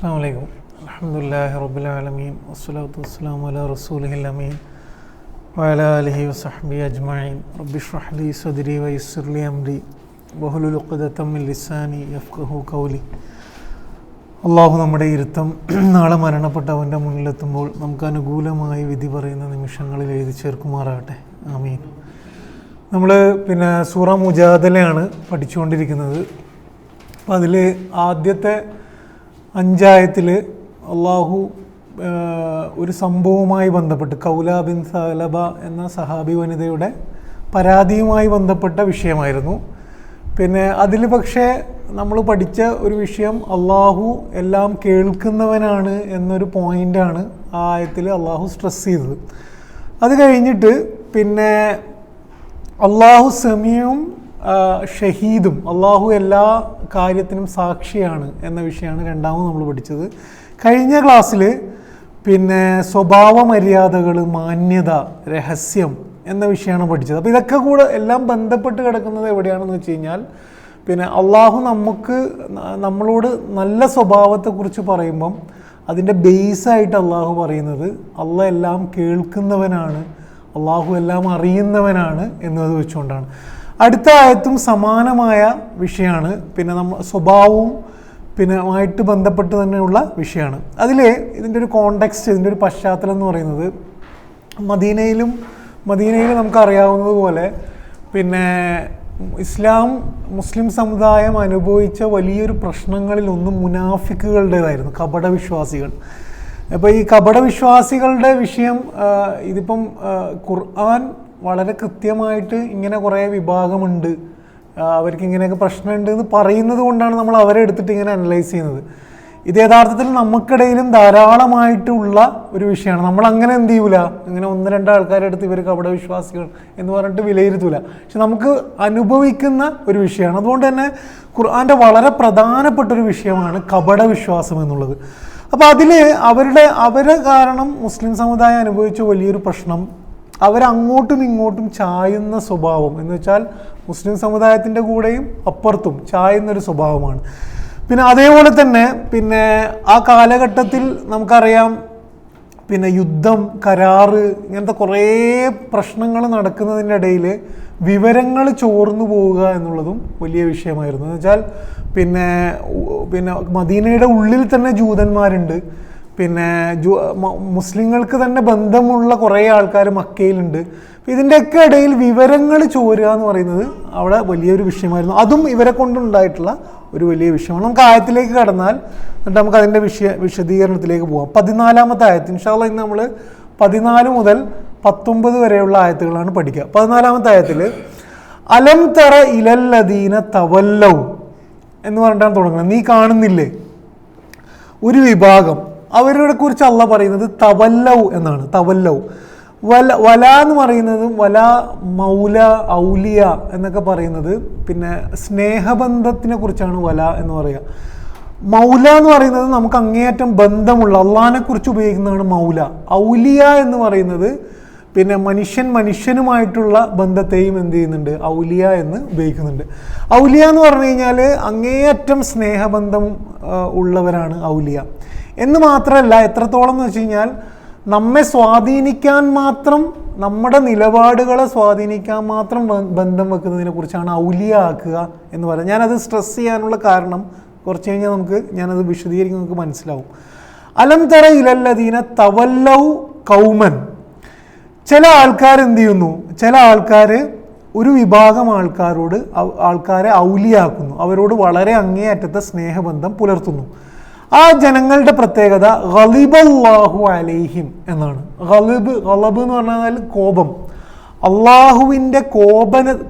അസ്സലാമു അലൈക്കും. അൽഹംദുലില്ലാഹി റബ്ബിൽ ആലമീൻ വസ്സലാത്തു വസ്സലാമു അലാ റസൂലിഹിൽ അമീൻ വഅലാ ആലിഹി വസഹ്ബിഹി അജ്മഈൻ. റബ്ബി ഇശ്റഹ് ലി സദ്രി വയസ്സിർ ലി അംരി വഹ്ലുൽ ഉഖ്ദതം മിൻ ലിസാനി യഫ്ഖഹു ഖൗലി. അള്ളാഹു നമ്മുടെ ഇരുത്തം നാളെ മരണപ്പെട്ടവൻ്റെ മുന്നിലെത്തുമ്പോൾ നമുക്ക് അനുകൂലമായി വിധി പറയുന്ന നിമിഷങ്ങളിൽ എഴുതി ചേർക്കുമാറാകട്ടെ. ആമീൻ. നമ്മൾ സൂറ മുജാദലയാണ് പഠിച്ചുകൊണ്ടിരിക്കുന്നത്. അപ്പം അതിൽ ആദ്യത്തെ 5 ആയത്തിൽ അള്ളാഹു ഒരു സംഭവവുമായി ബന്ധപ്പെട്ട് കൗല ബിൻ സലബ എന്ന സഹാബി വനിതയുടെ പരാതിയുമായി ബന്ധപ്പെട്ട വിഷയമായിരുന്നു. അതിൽ പക്ഷേ നമ്മൾ പഠിച്ച ഒരു വിഷയം അള്ളാഹു എല്ലാം കേൾക്കുന്നവനാണ് എന്നൊരു പോയിൻ്റാണ് ആ ആയത്തിൽ അള്ളാഹു സ്ട്രെസ് ചെയ്തത്. അത് കഴിഞ്ഞിട്ട് അള്ളാഹു സമീഉം ഷഹീദും, അള്ളാഹു എല്ലാ കാര്യത്തിനും സാക്ഷിയാണ് എന്ന വിഷയമാണ് രണ്ടാമത് നമ്മൾ പഠിച്ചത്. കഴിഞ്ഞ ക്ലാസ്സിൽ സ്വഭാവ മര്യാദകൾ, മാന്യത, രഹസ്യം എന്ന വിഷയമാണ് പഠിച്ചത്. അപ്പോൾ ഇതൊക്കെ കൂടെ എല്ലാം ബന്ധപ്പെട്ട് കിടക്കുന്നത് എവിടെയാണെന്ന് വെച്ച് കഴിഞ്ഞാൽ അള്ളാഹു നമ്മളോട് നല്ല സ്വഭാവത്തെക്കുറിച്ച് പറയുമ്പം അതിൻ്റെ ബേസായിട്ട് അള്ളാഹു പറയുന്നത് അള്ളാഹ് എല്ലാം കേൾക്കുന്നവനാണ്, അള്ളാഹു എല്ലാം അറിയുന്നവനാണ് എന്നത് വെച്ചുകൊണ്ടാണ്. അടുത്ത ആയത്തും സമാനമായ വിഷയമാണ്. സ്വഭാവവും ആയിട്ട് ബന്ധപ്പെട്ട് തന്നെയുള്ള വിഷയമാണ്. അതിൽ ഇതിൻ്റെ ഒരു കോണ്ടെക്സ്റ്റ്, ഇതിൻ്റെ ഒരു പശ്ചാത്തലം എന്ന് പറയുന്നത് മദീനയിൽ നമുക്കറിയാവുന്നതുപോലെ മുസ്ലിം സമുദായം അനുഭവിച്ച വലിയൊരു പ്രശ്നങ്ങളിലൊന്നും മുനാഫിക്കുകളുടേതായിരുന്നു, കപടവിശ്വാസികൾ. അപ്പോൾ ഈ കപടവിശ്വാസികളുടെ വിഷയം ഇതിപ്പം ഖുർആൻ വളരെ കൃത്യമായിട്ട് ഇങ്ങനെ കുറേ വിഭാഗമുണ്ട്, അവർക്ക് ഇങ്ങനെയൊക്കെ പ്രശ്നമുണ്ട് എന്ന് പറയുന്നത് കൊണ്ടാണ് നമ്മൾ അവരെ എടുത്തിട്ട് ഇങ്ങനെ അനലൈസ് ചെയ്യുന്നത്. ഇത് യഥാർത്ഥത്തിൽ നമുക്കിടയിലും ധാരാളമായിട്ടുള്ള ഒരു വിഷയമാണ്. നമ്മളങ്ങനെ എന്ത് ചെയ്യൂല, ഇങ്ങനെ 1-2 ആൾക്കാരെ അടുത്ത് ഇവർ കപടവിശ്വാസികൾ എന്ന് പറഞ്ഞിട്ട് വിലയിരുത്തൂല. പക്ഷെ നമുക്ക് അനുഭവിക്കുന്ന ഒരു വിഷയമാണ്. അതുകൊണ്ട് തന്നെ ഖുർആൻ്റെ വളരെ പ്രധാനപ്പെട്ടൊരു വിഷയമാണ് കപടവിശ്വാസം എന്നുള്ളത്. അപ്പോൾ അതിൽ അവരെ കാരണം മുസ്ലിം സമുദായം അനുഭവിച്ച വലിയൊരു പ്രശ്നം, അവരങ്ങോട്ടും ഇങ്ങോട്ടും ചായുന്ന സ്വഭാവം എന്ന് വെച്ചാൽ മുസ്ലിം സമുദായത്തിൻ്റെ കൂടെയും അപ്പുറത്തും ചായുന്നൊരു സ്വഭാവമാണ്. അതേപോലെ തന്നെ ആ കാലഘട്ടത്തിൽ നമുക്കറിയാം യുദ്ധം, കരാറ്, ഇങ്ങനത്തെ കുറേ പ്രശ്നങ്ങൾ നടക്കുന്നതിൻ്റെ ഇടയിൽ വിവരങ്ങൾ ചോർന്നു പോവുക എന്നുള്ളതും വലിയ വിഷയമായിരുന്നു. എന്ന് വെച്ചാൽ മദീനയുടെ ഉള്ളിൽ തന്നെ ജൂതന്മാരുണ്ട്, മുസ്ലിങ്ങൾക്ക് തന്നെ ബന്ധമുള്ള കുറേ ആൾക്കാർ മക്കയിലുണ്ട്. ഇതിൻ്റെയൊക്കെ ഇടയിൽ വിവരങ്ങൾ ചോരുക എന്ന് പറയുന്നത് അവിടെ വലിയൊരു വിഷയമായിരുന്നു. അതും ഇവരെ കൊണ്ടുണ്ടായിട്ടുള്ള ഒരു വലിയ വിഷയമാണ്. നമുക്ക് ആയത്തിലേക്ക് കടന്നാൽ എന്നിട്ട് നമുക്ക് അതിൻ്റെ വിശദീകരണത്തിലേക്ക് പോകാം. 14-ാമത്തെ ആയത്ത്. ഇൻഷാ അല്ലാഹ് ഇന്ന് നമ്മൾ 14 മുതൽ 19 വരെയുള്ള ആയത്തുകളാണ് പഠിക്കുക. 14-ാമത്തെ ആയത്തിൽ അലം തറ ഇലല്ലദീന തവല്ലൗ എന്ന് പറഞ്ഞിട്ടാണ് തുടങ്ങുന്നത്. നീ കാണുന്നില്ലേ ഒരു വിഭാഗം, അവരെ കുറിച്ച് അള്ളാഹ് പറയുന്നത് തവല്ലൗ എന്നാണ്. തവല്ലൗ വല എന്ന് പറയുന്നതും വല, മൗല, ഔലിയ എന്നൊക്കെ പറയുന്നത് സ്നേഹബന്ധത്തിനെ കുറിച്ചാണ് വല എന്ന് പറയുക. മൗല എന്ന് പറയുന്നത് നമുക്ക് അങ്ങേയറ്റം ബന്ധമുള്ള അള്ളാഹിനെ കുറിച്ച് ഉപയോഗിക്കുന്നതാണ് മൗല. ഔലിയ എന്ന് പറയുന്നത് മനുഷ്യനുമായിട്ടുള്ള ബന്ധത്തെയും എന്ത് ചെയ്യുന്നുണ്ട്, ഔലിയ എന്ന് ഉപയോഗിക്കുന്നുണ്ട്. ഔലിയ എന്ന് പറഞ്ഞു കഴിഞ്ഞാൽ അങ്ങേയറ്റം സ്നേഹബന്ധം ഉള്ളവരാണ് ഔലിയ എന്ന് മാത്രമല്ല, എത്രത്തോളം എന്ന് വെച്ച് കഴിഞ്ഞാൽ നമ്മെ സ്വാധീനിക്കാൻ മാത്രം, നമ്മുടെ നിലപാടുകളെ സ്വാധീനിക്കാൻ മാത്രം ബന്ധം വെക്കുന്നതിനെ കുറിച്ചാണ് ഔലിയ ആക്കുക എന്ന് പറയുന്നത്. ഞാനത് സ്ട്രെസ് ചെയ്യാനുള്ള കാരണം കുറച്ച് കഴിഞ്ഞാൽ ഞാനത് വിശദീകരിക്കും, നമുക്ക് മനസ്സിലാവും. അലം തറ ഇലല്ലദീന തവല്ലൗ കൗമൻ. ചില ആൾക്കാർ എന്ത് ചെയ്യുന്നു, ചില ആൾക്കാർ ഒരു വിഭാഗം ആൾക്കാരെ ഔലിയാക്കുന്നു, അവരോട് വളരെ അങ്ങേയറ്റത്തെ സ്നേഹബന്ധം പുലർത്തുന്നു. ആ ജനങ്ങളുടെ പ്രത്യേകത ഗളിബല്ലാഹു അലൈഹിം എന്നാണ്. ഗളബ് എന്ന് പറഞ്ഞാൽ കോപം. അള്ളാഹുവിൻ്റെ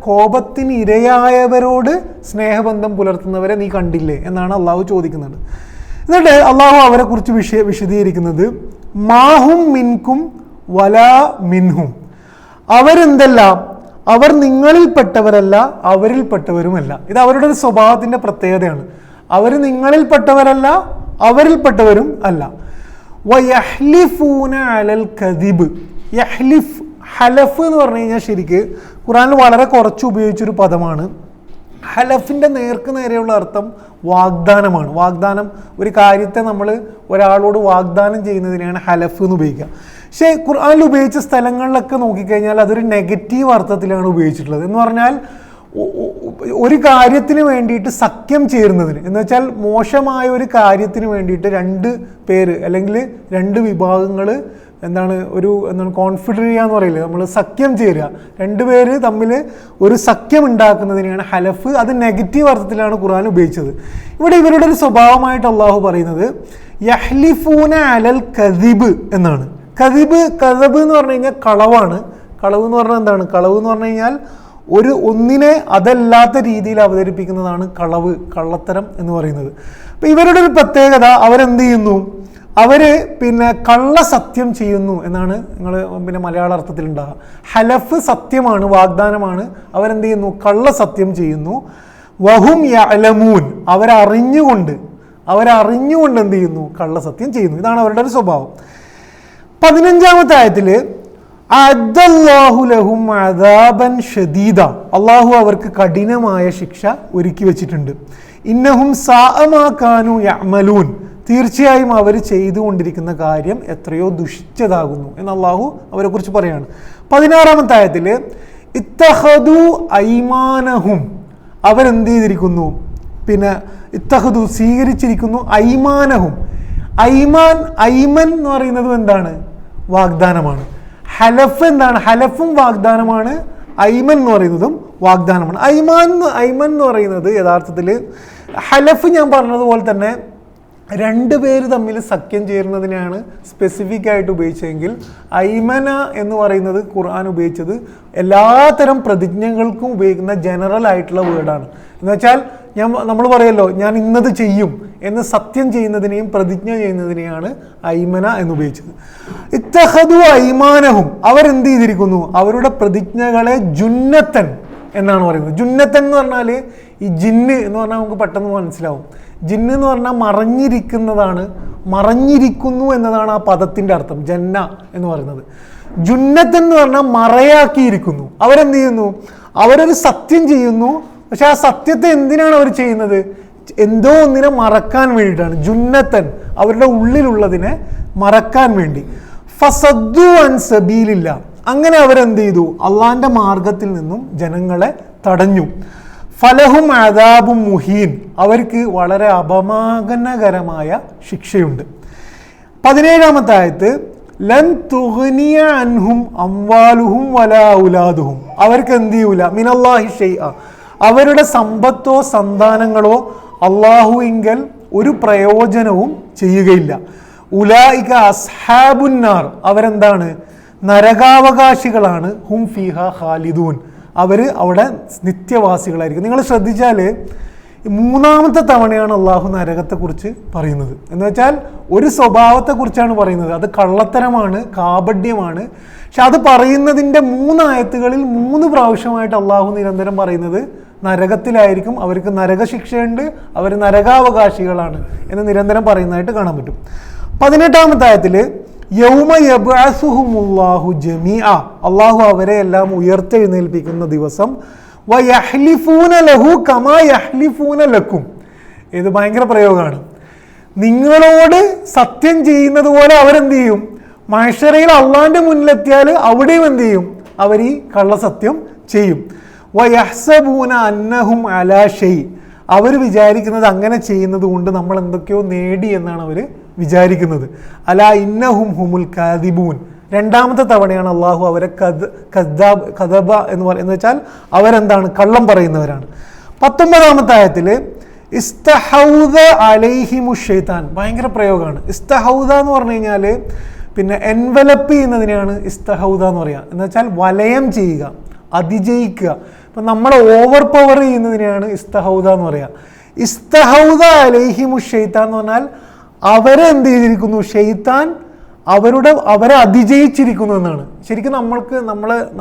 കോപത്തിന് ഇരയായവരോട് സ്നേഹബന്ധം പുലർത്തുന്നവരെ നീ കണ്ടില്ലേ എന്നാണ് അള്ളാഹു ചോദിക്കുന്നത്. എന്നിട്ട് അള്ളാഹു അവരെ കുറിച്ച് വിശദീകരിക്കുന്നത് മാഹും മിൻകും വലാ മിൻഹും. അവരെന്തല്ല, അവർ നിങ്ങളിൽപ്പെട്ടവരല്ല, അവരിൽപ്പെട്ടവരുമല്ല. ഇത് അവരുടെ ഒരു സ്വഭാവത്തിൻ്റെ പ്രത്യേകതയാണ്. അവർ നിങ്ങളിൽപ്പെട്ടവരല്ല, അവരിൽപ്പെട്ടവരും അല്ല. വയഹ്ലിഫൂന അലൽ കദിബ്. ഹലഫ് എന്ന് പറഞ്ഞു കഴിഞ്ഞാൽ ശരിക്ക് ഖുർആനിൽ വളരെ കുറച്ച് ഉപയോഗിച്ചൊരു പദമാണ്. ഹലഫിൻ്റെ നേർക്ക് നേരെയുള്ള അർത്ഥം വാഗ്ദാനമാണ്. വാഗ്ദാനം, ഒരു കാര്യത്തെ നമ്മൾ ഒരാളോട് വാഗ്ദാനം ചെയ്യുന്നതിനെയാണ് ഹലഫ് എന്ന് ഉപയോഗിക്കുക. പക്ഷേ ഖുർആനിൽ ഉപയോഗിച്ച സ്ഥലങ്ങളിലൊക്കെ നോക്കിക്കഴിഞ്ഞാൽ അതൊരു നെഗറ്റീവ് അർത്ഥത്തിലാണ് ഉപയോഗിച്ചിട്ടുള്ളത്. എന്ന് പറഞ്ഞാൽ ഒരു കാര്യത്തിന് വേണ്ടിയിട്ട് സഖ്യം ചേരുന്നതിന്, എന്ന് വെച്ചാൽ മോശമായ ഒരു കാര്യത്തിന് വേണ്ടിയിട്ട് രണ്ട് പേര് അല്ലെങ്കിൽ രണ്ട് വിഭാഗങ്ങൾ കോൺഫിഡർ എന്ന് പറയില്ലേ, നമ്മൾ സഖ്യം ചേരുക, രണ്ടുപേര് തമ്മിൽ ഒരു സഖ്യം ഉണ്ടാക്കുന്നതിനെയാണ് ഹലഫ്. അത് നെഗറ്റീവ് അർത്ഥത്തിലാണ് ഖുർആൻ ഉപയോഗിച്ചത്. ഇവിടെ ഇവരുടെ ഒരു സ്വഭാവമായിട്ട് അള്ളാഹു പറയുന്നത് യഹ്ലിഫൂന അലൽ കദിബ് എന്നാണ്. കദബ് എന്ന് പറഞ്ഞു കഴിഞ്ഞാൽ കളവാണ്. കളവ് എന്ന് പറഞ്ഞാൽ എന്താണ്? കളവ് എന്ന് പറഞ്ഞു കഴിഞ്ഞാൽ ഒന്നിനെ അതല്ലാത്ത രീതിയിൽ അവതരിപ്പിക്കുന്നതാണ് കളവ്, കള്ളത്തരം എന്ന് പറയുന്നത്. അപ്പം ഇവരുടെ ഒരു പ്രത്യേകത, അവരെന്ത് ചെയ്യുന്നു, അവര് കള്ളസത്യം ചെയ്യുന്നു എന്നാണ് നിങ്ങൾ മലയാള അർത്ഥത്തിൽ ഉണ്ടാകുക. ഹലഫ് സത്യമാണ്, വാഗ്ദാനമാണ്. അവരെന്ത് ചെയ്യുന്നു? കള്ളസത്യം ചെയ്യുന്നു. വഹും യഅലമൂൻ, അവരറിഞ്ഞുകൊണ്ട് എന്ത് ചെയ്യുന്നു? കള്ളസത്യം ചെയ്യുന്നു. ഇതാണ് അവരുടെ ഒരു സ്വഭാവം. 15-ാമത്തെ ആയത്തില് അദല്ലാഹു ലഹും അദാബൻ ഷദീദ, അള്ളാഹു അവർക്ക് കഠിനമായ ശിക്ഷ ഒരുക്കി വെച്ചിട്ടുണ്ട്. ഇന്നഹും സാഅ മാ കാനൂ യഅമലൂൻ, തീർച്ചയായും അവർ ചെയ്തുകൊണ്ടിരിക്കുന്ന കാര്യം എത്രയോ ദുഷിച്ചതാകുന്നു എന്ന് അള്ളാഹു അവരെ കുറിച്ച് പറയാണ്. 16-ാമത്തെ ആയത്തിൽ ഇത്തഖദു ഐമാനഹും, അവരെന്ത് ചെയ്തിരിക്കുന്നു? ഇത്തഖദു സ്വീകരിച്ചിരിക്കുന്നു ഐമാനഹും. ഐമൻ എന്ന് പറയുന്നതും എന്താണ്? വാഗ്ദാനമാണ്. ഹലഫ് എന്താണ്? ഹലഫും വാഗ്ദാനമാണ്. ഐമൻ എന്ന് പറയുന്നതും വാഗ്ദാനമാണ്. ഐമൻ എന്ന് പറയുന്നത് യഥാർത്ഥത്തിൽ ഹലഫ് ഞാൻ പറഞ്ഞതുപോലെ തന്നെ രണ്ടുപേര് തമ്മിൽ സഖ്യം ചേരുന്നതിനെയാണ് സ്പെസിഫിക് ആയിട്ട് ഉപയോഗിച്ചതെങ്കിൽ ഐമന എന്ന് പറയുന്നത് ഖുർആൻ ഉപയോഗിച്ചത് എല്ലാത്തരം പ്രതിജ്ഞകൾക്കും ഉപയോഗിക്കുന്ന ജനറൽ ആയിട്ടുള്ള വേർഡാണ്. എന്ന് വെച്ചാൽ നമ്മൾ പറയല്ലോ, ഞാൻ ഇന്നത് ചെയ്യും എന്ന് സത്യം ചെയ്യുന്നതിനെയും പ്രതിജ്ഞ ചെയ്യുന്നതിനെയാണ് ഐമന എന്ന് ഉപയോഗിച്ചത്. ഇത്തഖദു ഐമാനഹും, അവരെന്ത് ചെയ്തിരിക്കുന്നു? അവരുടെ പ്രതിജ്ഞകളെ ജുന്നത്തൻ എന്നാണ് പറയുന്നത്. ജുന്നത്തൻ എന്ന് പറഞ്ഞാൽ ഈ ജിന്ന് എന്ന് പറഞ്ഞാൽ നമുക്ക് പെട്ടെന്ന് മനസ്സിലാവും. ജിന്ന് എന്ന് പറഞ്ഞാൽ മറഞ്ഞിരിക്കുന്നതാണ്, മറഞ്ഞിരിക്കുന്നു എന്നതാണ് ആ പദത്തിൻ്റെ അർത്ഥം. ജന്ന എന്ന് പറയുന്നത്. ജുന്നത്ത് എന്ന് പറഞ്ഞാൽ മറയാക്കിയിരിക്കുന്നു. അവരെന്ത് ചെയ്യുന്നു? അവരൊരു സത്യം ചെയ്യുന്നു. പക്ഷെ ആ സത്യത്തെ എന്തിനാണ് അവർ ചെയ്യുന്നത്? എന്തോ ഒന്നിനെ മറക്കാൻ വേണ്ടിയിട്ടാണ്. ജുന്നത്തൻ, അവരുടെ ഉള്ളിലുള്ളതിനെ മറക്കാൻ വേണ്ടി. ഫസദ്ദു അൻ സബീലില്ല, അങ്ങനെ അവരെന്ത് ചെയ്തു? അള്ളാന്റെ മാർഗത്തിൽ നിന്നും ജനങ്ങളെ തടഞ്ഞു. ഫലഹും അദാബും മുഹീൻ, അവർക്ക് വളരെ അപമാനകരമായ ശിക്ഷയുണ്ട്. 17-ാമത്തെ ആയത്ത് ലൻ തുഗ്നിയ അൻഹും അംവാലുഹും വലാ ഔലാദുഹും, അവർക്ക് എന്ത് ചെയ്യൂല? മിനല്ലാഹി ഷൈഅ, അവരുടെ സമ്പത്തോ സന്താനങ്ങളോ അള്ളാഹുവിങ്കൽ ഒരു പ്രയോജനവും ചെയ്യുകയില്ല. ഉലൈക അസ്ഹാബുന്നാർ, അവരെന്താണ്? നരകാവകാശികളാണ്. ഹും ഫീഹ ഖാലിദൂൻ, അവർ അവിടെ നിത്യവാസികളായിരിക്കും. നിങ്ങൾ ശ്രദ്ധിച്ചാൽ 3-ാമത്തെ തവണയാണ് അള്ളാഹു നരകത്തെക്കുറിച്ച് പറയുന്നത്. എന്ന് വെച്ചാൽ ഒരു സ്വഭാവത്തെക്കുറിച്ചാണ് പറയുന്നത്. അത് കള്ളത്തരമാണ്, കാപഢ്യമാണ്. പക്ഷെ അത് പറയുന്നതിൻ്റെ 3 ആയത്തുകളിൽ 3 പ്രാവശ്യമായിട്ട് അള്ളാഹു നിരന്തരം പറയുന്നത് നരകത്തിലായിരിക്കും, അവർക്ക് നരകശിക്ഷയുണ്ട്, അവർ നരകാവകാശികളാണ് എന്ന് നിരന്തരം പറയുന്നതായിട്ട് കാണാൻ പറ്റും. 18-ാമത്തെ ആയത്തിൽ യൗമ യബ്അസുഹുമുല്ലാഹു ജമീഅ, അള്ളാഹു അവരെ എല്ലാം ഉയർത്തെഴുന്നേൽപ്പിക്കുന്ന ദിവസം. വയഹ്ലിഫൂന ലഹു കമാ യഹ്ലിഫൂന ലക്കും, ഇത് ഭയങ്കര പ്രയോഗമാണ്. നിങ്ങളോട് സത്യം ചെയ്യുന്നത് പോലെ അവരെന്ത് ചെയ്യും? മഹ്ശറയിൽ അള്ളാന്റെ മുന്നിലെത്തിയാൽ അവിടെയും എന്ത് ചെയ്യും? അവർ ഈ കള്ളസത്യം ചെയ്യും. വയഹ്സബൂന അന്നഹും അലാ ഷൈ, അവർ വിചാരിക്കുന്നത് അങ്ങനെ ചെയ്യുന്നത് കൊണ്ട് നമ്മൾ എന്തൊക്കെയോ നേടി എന്നാണ് അവർ വിചാരിക്കുന്നത്. അലാ ഇന്നഹും ഹുമുൽ കാദിബൂൻ, 2-ാമത്തെ തവണയാണ് അള്ളാഹു അവരെ കദബ എന്ന് വെച്ചാൽ അവരെന്താണ്? കള്ളം പറയുന്നവരാണ്. 19-ാമത്തെ ആയത്തിൽ ഇസ്തഹൗദ അലൈഹിമു ഷൈത്താൻ, ഭയങ്കര പ്രയോഗമാണ്. ഇസ്തഹൗദ എന്ന് പറഞ്ഞു കഴിഞ്ഞാൽ എൻവലപ്പ് ചെയ്യുന്നതിനെയാണ് ഇസ്തഹൗദ എന്ന് പറയുക. എന്ന് വെച്ചാൽ വലയം ചെയ്യുക, അതിജയിക്കുക. ഇപ്പം നമ്മളെ ഓവർ പവർ ചെയ്യുന്നതിനെയാണ് ഇസ്തഹൗദ എന്ന് പറയുക. ഇസ്തഹൗദ അലൈഹിമു ഷൈത്താൻ എന്ന് പറഞ്ഞാൽ അവരെ എന്ത് ചെയ്തിരിക്കുന്നു? ഷെയ്ത്താൻ അവരെ അതിജയിച്ചിരിക്കുന്നു എന്നാണ്. ശരിക്കും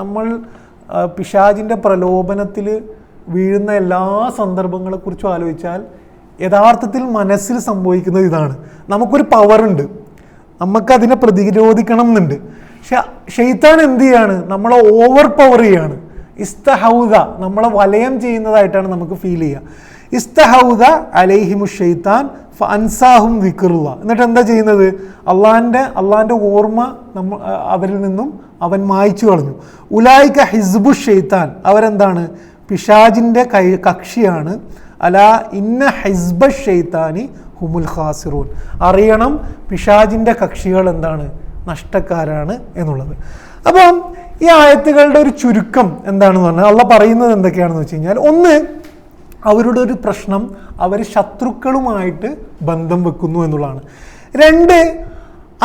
നമ്മൾ പിശാചിൻ്റെ പ്രലോഭനത്തിൽ വീഴുന്ന എല്ലാ സന്ദർഭങ്ങളെക്കുറിച്ചും ആലോചിച്ചാൽ യഥാർത്ഥത്തിൽ മനസ്സിൽ സംഭവിക്കുന്നത് ഇതാണ്. നമുക്കൊരു പവറുണ്ട്, നമുക്കതിനെ പ്രതിരോധിക്കണം എന്നുണ്ട്. പക്ഷെ ഷെയ്ത്താൻ എന്ത് ചെയ്യാണ്? നമ്മളെ ഓവർ പവർ ചെയ്യാണ്. ഇസ്തഹൗദ നമ്മളെ വലയം ചെയ്യുന്നതായിട്ടാണ് നമുക്ക് ഫീൽ ചെയ്യുക. ഇസ്തഹൗദ അലൈഹിമു ഷൈത്താൻ ഫഅൻസാഹും ദിക്റുള്ള. എന്നിട്ട് എന്താ ചെയ്യുന്നത്? അള്ളാഹിൻ്റെ ഓർമ്മ അവരിൽ നിന്നും അവൻ മായ്ച്ചു കളഞ്ഞു. ഉലായിക ഹിസ്ബു ഷൈത്താൻ, അവരെന്താണ്? പിശാജിൻ്റെ കക്ഷിയാണ്. അലാ ഇന്ന ഹിസ്ബ ഷൈത്താനി ഹുമുൽ ഖാസിറൂൻ. അറിയണം, പിശാജിൻ്റെ കക്ഷികൾ എന്താണ്? നഷ്ടക്കാരാണ് എന്നുള്ളത്. അപ്പം ഈ ആയത്തുകളുടെ ഒരു ചുരുക്കം എന്താണെന്ന് പറഞ്ഞാൽ അള്ളാഹ് പറയുന്നത് എന്തൊക്കെയാണെന്ന് വെച്ച് കഴിഞ്ഞാൽ, ഒന്ന്, അവരുടെ ഒരു പ്രശ്നം അവർ ശത്രുക്കളുമായിട്ട് ബന്ധം വെക്കുന്നു എന്നുള്ളതാണ്. രണ്ട്,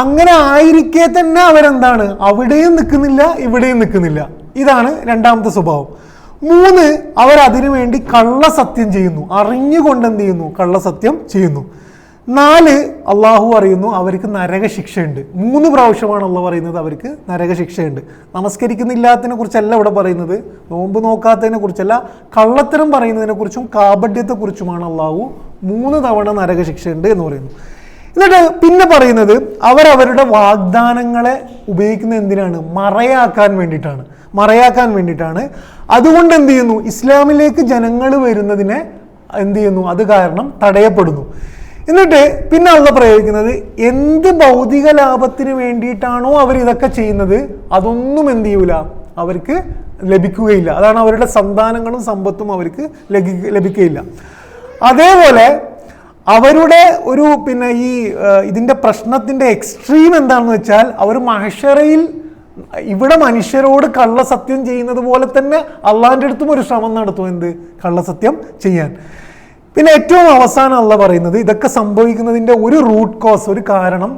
അങ്ങനെ ആയിരിക്കെ തന്നെ അവരെന്താണ്? അവിടെയും നിൽക്കുന്നില്ല ഇവിടെയും നിൽക്കുന്നില്ല. ഇതാണ് രണ്ടാമത്തെ സ്വഭാവം. മൂന്ന്, അവർ അതിനു വേണ്ടി കള്ളസത്യം ചെയ്യുന്നു, അറിഞ്ഞുകൊണ്ട് എന്ത് ചെയ്യുന്നു? കള്ളസത്യം ചെയ്യുന്നു. നാല്, അള്ളാഹു അറിയുന്നു അവർക്ക് നരകശിക്ഷയുണ്ട്. 3 പ്രാവശ്യമാണ് അള്ളാഹ് പറയുന്നത് അവർക്ക് നരകശിക്ഷയുണ്ട്. നമസ്കരിക്കുന്നില്ലാത്തതിനെ കുറിച്ചല്ല ഇവിടെ പറയുന്നത്, നോമ്പ് നോക്കാത്തതിനെ കുറിച്ചല്ല, കള്ളത്തരം പറയുന്നതിനെ കുറിച്ചും കാപഢ്യത്തെക്കുറിച്ചുമാണ് അള്ളാഹു 3 തവണ നരകശിക്ഷയുണ്ട് എന്ന് പറയുന്നു. എന്നിട്ട് പിന്നെ പറയുന്നത് അവരവരുടെ വാഗ്ദാനങ്ങളെ ഉപയോഗിക്കുന്നത് എന്തിനാണ്? മറയാക്കാൻ വേണ്ടിയിട്ടാണ്. അതുകൊണ്ട് എന്ത് ചെയ്യുന്നു? ഇസ്ലാമിലേക്ക് ജനങ്ങൾ വരുന്നതിനെ എന്ത് ചെയ്യുന്നു? അത് കാരണം തടയപ്പെടുന്നു. എന്നിട്ട് പിന്നെ അള്ളാഹ് പ്രയോഗിക്കുന്നത് എന്ത് ഭൗതിക ലാഭത്തിന് വേണ്ടിയിട്ടാണോ അവർ ഇതൊക്കെ ചെയ്യുന്നത്, അതൊന്നും എന്ത് ചെയ്യൂല, അവർക്ക് ലഭിക്കുകയില്ല. അതാണ് അവരുടെ സന്താനങ്ങളും സമ്പത്തും അവർക്ക് ലഭിക്കുകയില്ല. അതേപോലെ അവരുടെ ഒരു ഇതിൻ്റെ പ്രശ്നത്തിൻ്റെ എക്സ്ട്രീം എന്താണെന്ന് വെച്ചാൽ, അവർ മഹ്ശറയിൽ ഇവിടെ മനുഷ്യരോട് കള്ളസത്യം ചെയ്യുന്നത് പോലെ തന്നെ അള്ളാഹിൻ്റെ അടുത്തും ഒരു ശ്രമം നടത്തും, എന്ത്? കള്ളസത്യം ചെയ്യാൻ. പിന്നെ ഏറ്റവും അവസാനം അള്ളാഹ് പറയുന്നത് ഇതൊക്കെ സംഭവിക്കുന്നതിൻ്റെ ഒരു റൂട്ട് കോസ്, ഒരു കാരണം,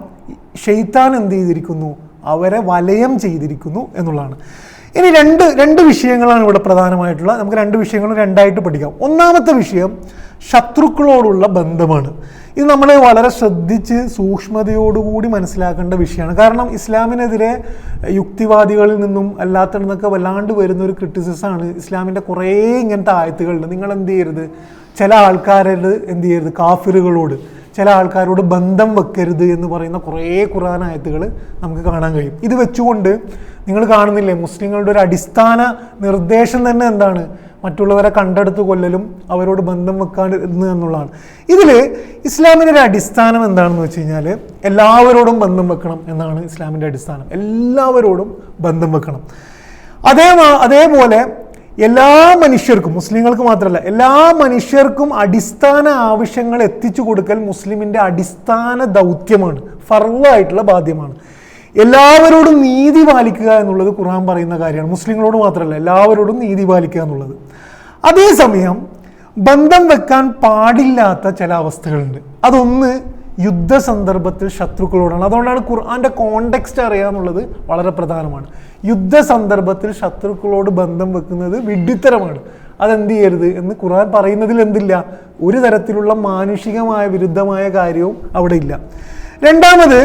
ശൈത്താൻ എന്ത് ചെയ്തിരിക്കുന്നു? അവരെ വലയം ചെയ്തിരിക്കുന്നു എന്നുള്ളതാണ്. ഇനി രണ്ട് വിഷയങ്ങളാണ് ഇവിടെ പ്രധാനമായിട്ടുള്ള. നമുക്ക് 2 വിഷയങ്ങളും 2ആയിട്ട് പഠിക്കാം. ഒന്നാമത്തെ വിഷയം ശത്രുക്കളോടുള്ള ബന്ധമാണ്. ഇത് നമ്മൾ വളരെ ശ്രദ്ധിച്ച് സൂക്ഷ്മതയോടുകൂടി മനസ്സിലാക്കേണ്ട വിഷയമാണ്. കാരണം ഇസ്ലാമിനെതിരെ യുക്തിവാദികളിൽ നിന്നും അല്ലാത്തതിൽ നിന്നൊക്കെ വല്ലാണ്ട് വരുന്നൊരു ക്രിറ്റിസിസമാണ് ഇസ്ലാമിൻ്റെ കുറേ ഇങ്ങനത്തെ ആയത്തുകളുണ്ട്. നിങ്ങൾ എന്ത് ചെയ്യരുത്, ചില ആൾക്കാരോട് എന്ത് ചെയ്യരുത്, കാഫിറുകളോട്, ചില ആൾക്കാരോട് ബന്ധം വെക്കരുത് എന്ന് പറയുന്ന കുറേ ഖുർആൻ ആയത്തുകൾ നമുക്ക് കാണാൻ കഴിയും. ഇത് വെച്ചുകൊണ്ട് നിങ്ങൾ കാണുന്നില്ലേ, മുസ്ലിങ്ങളുടെ ഒരു അടിസ്ഥാന നിർദ്ദേശം തന്നെ എന്താണ്? മറ്റുള്ളവരെ കണ്ടെടുത്ത് കൊല്ലലും അവരോട് ബന്ധം വെക്കാതിരുന്നു എന്നുള്ളതാണ്. ഇതിൽ ഇസ്ലാമിൻ്റെ ഒരു അടിസ്ഥാനം എന്താണെന്ന് വെച്ച് കഴിഞ്ഞാൽ, എല്ലാവരോടും ബന്ധം വെക്കണം എന്നാണ് ഇസ്ലാമിൻ്റെ അടിസ്ഥാനം. എല്ലാവരോടും ബന്ധം വെക്കണം. അതേപോലെ എല്ലാ മനുഷ്യർക്കും, മുസ്ലിങ്ങൾക്ക് മാത്രമല്ല എല്ലാ മനുഷ്യർക്കും അടിസ്ഥാന ആവശ്യങ്ങൾ എത്തിച്ചു കൊടുക്കൽ മുസ്ലിമിൻ്റെ അടിസ്ഥാന ദൗത്യമാണ്, ഫർളായിട്ടുള്ള ബാധ്യമാണ്. എല്ലാവരോടും നീതി പാലിക്കുക എന്നുള്ളത് ഖുർആൻ പറയുന്ന കാര്യമാണ്. മുസ്ലിങ്ങളോട് മാത്രമല്ല, എല്ലാവരോടും നീതി പാലിക്കുക എന്നുള്ളത്. അതേസമയം ബന്ധം വെക്കാൻ പാടില്ലാത്ത ചില അവസ്ഥകളുണ്ട്. അതൊന്ന് യുദ്ധ സന്ദർഭത്തിൽ ശത്രുക്കളോടാണ്. അതുകൊണ്ടാണ് ഖുർആന്റെ കോണ്ടെക്സ്റ്റ് അറിയാന്നുള്ളത് വളരെ പ്രധാനമാണ്. യുദ്ധ സന്ദർഭത്തിൽ ശത്രുക്കളോട് ബന്ധം വെക്കുന്നത് വിഡ്ഢിത്തരമാണ്. അതെന്ത് ചെയ്യരുത് എന്ന് ഖുർആൻ പറയുന്നതിൽ എന്തില്ല, ഒരു തരത്തിലുള്ള മാനുഷികമായ വിരുദ്ധമായ കാര്യവും അവിടെ ഇല്ല. രണ്ടാമത്,